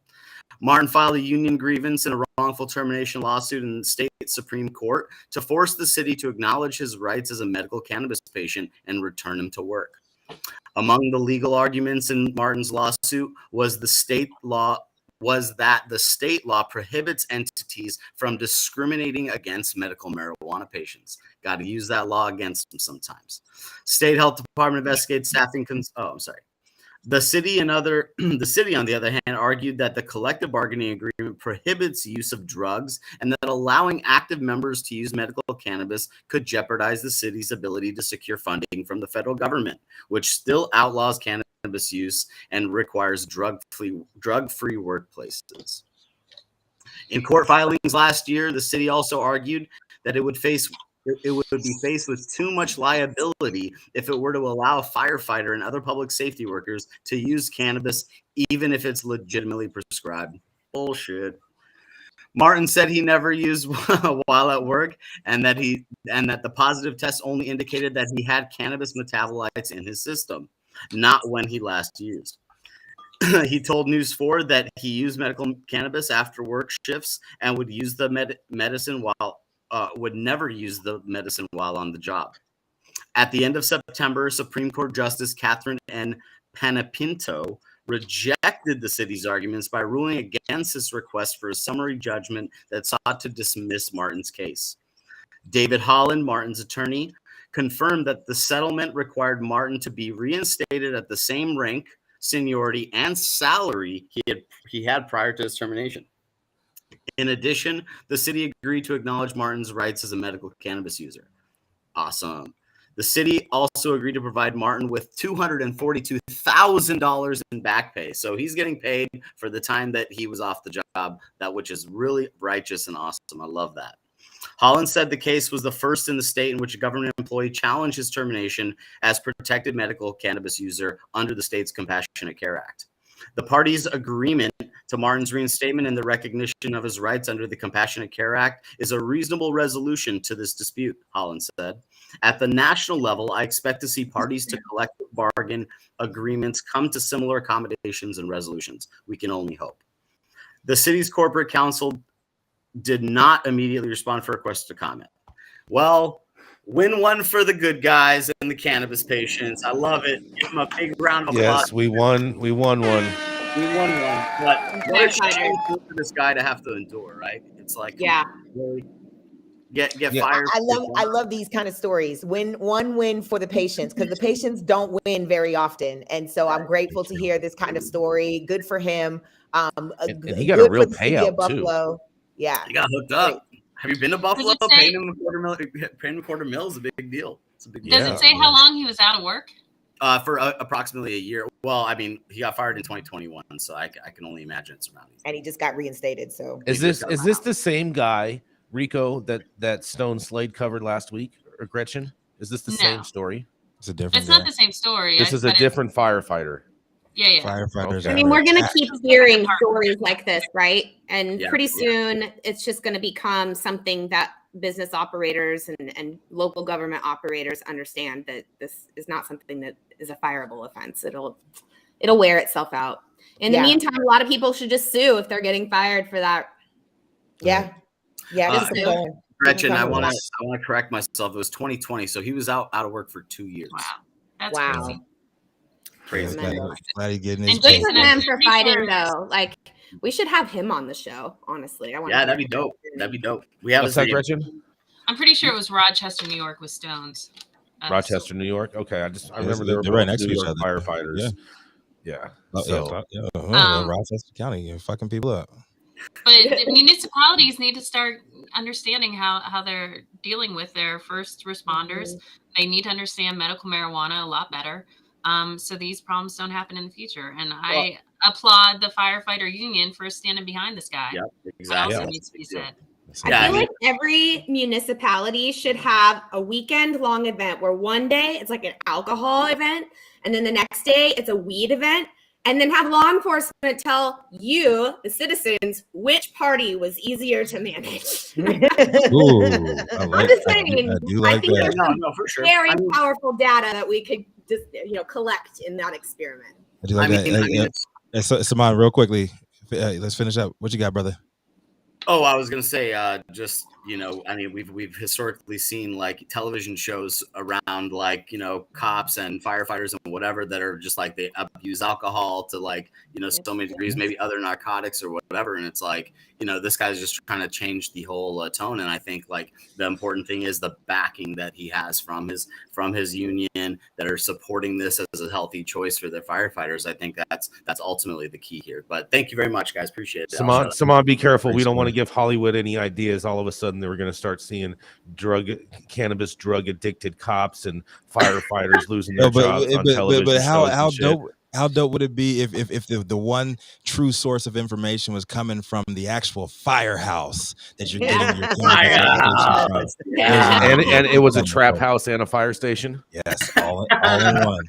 Martin filed a union grievance and a wrongful termination lawsuit in the state Supreme Court to force the city to acknowledge his rights as a medical cannabis patient and return him to work. Among the legal arguments in Martin's lawsuit was that the state law prohibits entities from discriminating against medical marijuana patients. Got to use that law against them sometimes. State Health Department investigates staffing. The city, on the other hand, argued that the collective bargaining agreement prohibits use of drugs and that allowing active members to use medical cannabis could jeopardize the city's ability to secure funding from the federal government, which still outlaws cannabis use and requires drug-free workplaces. In court filings last year, the city also argued that it would be faced with too much liability if it were to allow a firefighter and other public safety workers to use cannabis, even if it's legitimately prescribed. Bullshit. Martin said he never used while at work, and that the positive test only indicated that he had cannabis metabolites in his system, not when he last used. He told News 4 that he used medical cannabis after work shifts and would use the medicine would never use the medicine while on the job. At the end of September, Supreme Court Justice Catherine N. Panapinto rejected the city's arguments by ruling against its request for a summary judgment that sought to dismiss Martin's case. David Holland, Martin's attorney, confirmed that the settlement required Martin to be reinstated at the same rank, seniority, and salary he had prior to his termination. In addition, the city agreed to acknowledge Martin's rights as a medical cannabis user. Awesome. The city also agreed to provide Martin with $242,000 in back pay. So he's getting paid for the time that he was off the job, which is really righteous and awesome. I love that. Holland said the case was the first in the state in which a government employee challenged his termination as protected medical cannabis user under the state's Compassionate Care Act. The parties' agreement to Martin's reinstatement and the recognition of his rights under the Compassionate Care Act is a reasonable resolution to this dispute, Holland said. At the national level, I expect to see parties to collective bargain agreements come to similar accommodations and resolutions. We can only hope. The city's corporate counsel did not immediately respond for requests to comment. Well, win one for the good guys and the cannabis patients. I love it. Give them a big round of applause. Yes, we won one. We won one. But what a shame for this guy to have to endure, right? It's like, really get fired. I love these kind of stories. One win for the patients, because the patients don't win very often. And so I'm grateful to hear this kind of story. Good for him. And he got a real payout too. Yeah. He got hooked up. Have you been to Buffalo? Paying him a quarter mil is a big deal. It's a big deal. Does it say how long he was out of work? For approximately a year. Well, I mean, he got fired in 2021, so I can only imagine it's around. And he just got reinstated. So is this the same guy, Rico, that Stone Slade covered last week, or Gretchen? Is this the same story? It's a different. It's not the same story. This is a different firefighter. Yeah. Firefighters. Okay. I mean, we're going to keep hearing stories like this, right? And pretty soon it's just going to become something that business operators and local government operators understand, that this is not something that is a fireable offense. It'll wear itself out. In the meantime, a lot of people should just sue if they're getting fired for that. Yeah. Gretchen, I want to correct myself. It was 2020, so he was out of work for 2 years. Wow. That's crazy. Crazy. Glad he's getting his good for them for fighting, though. Like, we should have him on the show, honestly. That'd be dope. We have a Gretchen? I'm pretty sure it was Rochester, New York with Stones. Rochester, New York. Okay, I remember they were right next to each other. Firefighters. Yeah. Rochester County, you're fucking people up. But the municipalities need to start understanding how they're dealing with their first responders. They need to understand medical marijuana a lot better, so these problems don't happen in the future. And I applaud the firefighter union for standing behind this guy. Yep, exactly. That also needs to be said. I feel like every municipality should have a weekend-long event where one day it's like an alcohol event, and then the next day it's a weed event, and then have law enforcement tell you, the citizens, which party was easier to manage. Ooh, I'm just saying, I think there's some for sure. very powerful data that we could just collect in that experiment. I do like that. Saman, real quickly, let's finish up. What you got, brother? Oh, I was gonna say, we've historically seen like television shows around cops and firefighters and whatever that are just like they abuse alcohol to so many degrees, maybe other narcotics or whatever, and it's like this guy's just trying to change the whole tone. And I think the important thing is the backing that he has from his union that are supporting this as a healthy choice for their firefighters. I think that's ultimately the key here. But thank you very much, guys. Appreciate it. Saman, be careful. We don't want to give Hollywood any ideas. All of a sudden, they were going to start seeing cannabis drug addicted cops and firefighters losing their jobs on television. But how dope would it be if the one true source of information was coming from the actual firehouse that you're getting your cannabis from? And it was a trap house and a fire station. Yes, all in one.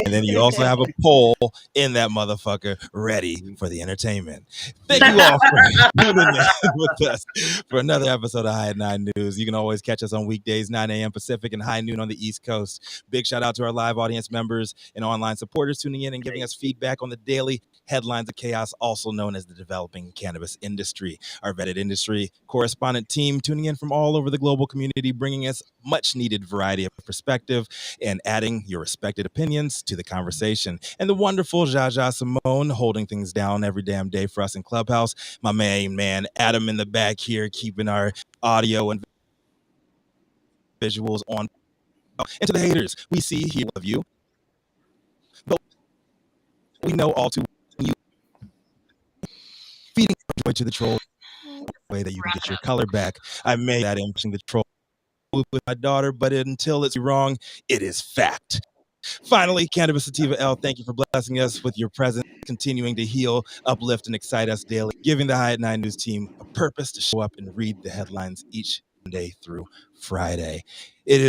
And then you also have a pole in that motherfucker ready for the entertainment. Thank you all for tuning in with us for another episode of High at 9 News. You can always catch us on weekdays, 9 a.m. Pacific and high noon on the East Coast. Big shout out to our live audience members and online supporters tuning in and giving giving us feedback on the daily headlines of chaos, also known as the developing cannabis industry. Our vetted industry correspondent team tuning in from all over the global community, bringing us much needed variety of perspective and adding your respected opinions to the conversation. And the wonderful Jaja Simone holding things down every damn day for us in Clubhouse. My main man, Adam, in the back here, keeping our audio and visuals on. And to the haters, we see here of you, but we know all too well you feeding joy to the troll way that you can get your color back. I made that imaging the troll with my daughter, but until it's wrong, it is fact. Finally, Cannabis Sativa L, thank you for blessing us with your presence, continuing to heal, uplift, and excite us daily, giving the High at 9 News team a purpose to show up and read the headlines each Monday through Friday. It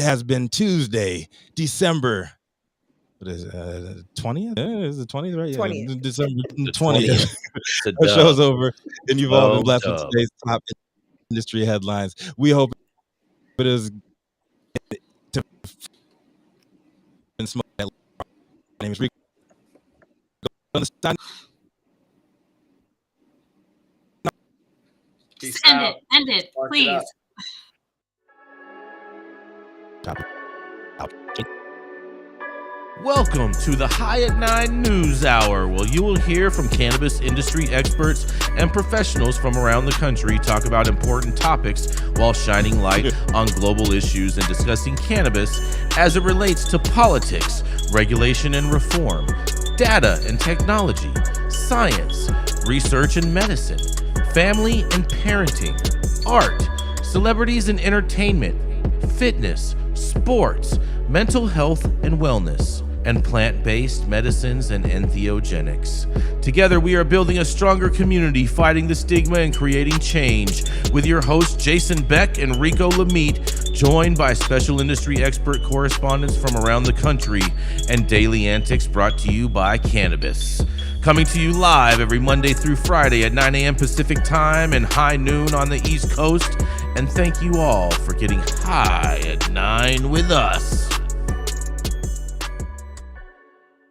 has been Tuesday, December. What is 20th? Is it 20th, right? 20th. Yeah, December 20th. Our Our show's over, and you've all been blessed with today's top industry headlines. We hope it is to smoke. My name is Rico. End it, please. Welcome to the High at 9 News Hour, where you will hear from cannabis industry experts and professionals from around the country talk about important topics while shining light on global issues and discussing cannabis as it relates to politics, regulation and reform, data and technology, science, research and medicine, family and parenting, art, celebrities and entertainment, fitness, sports, mental health and wellness, and plant-based medicines and entheogenics. Together, we are building a stronger community, fighting the stigma and creating change. With your hosts, Jason Beck and Rico Lamitte, joined by special industry expert correspondents from around the country, and daily antics brought to you by Cannabis. Coming to you live every Monday through Friday at 9 a.m. Pacific Time and high noon on the East Coast. And thank you all for getting high at 9 with us.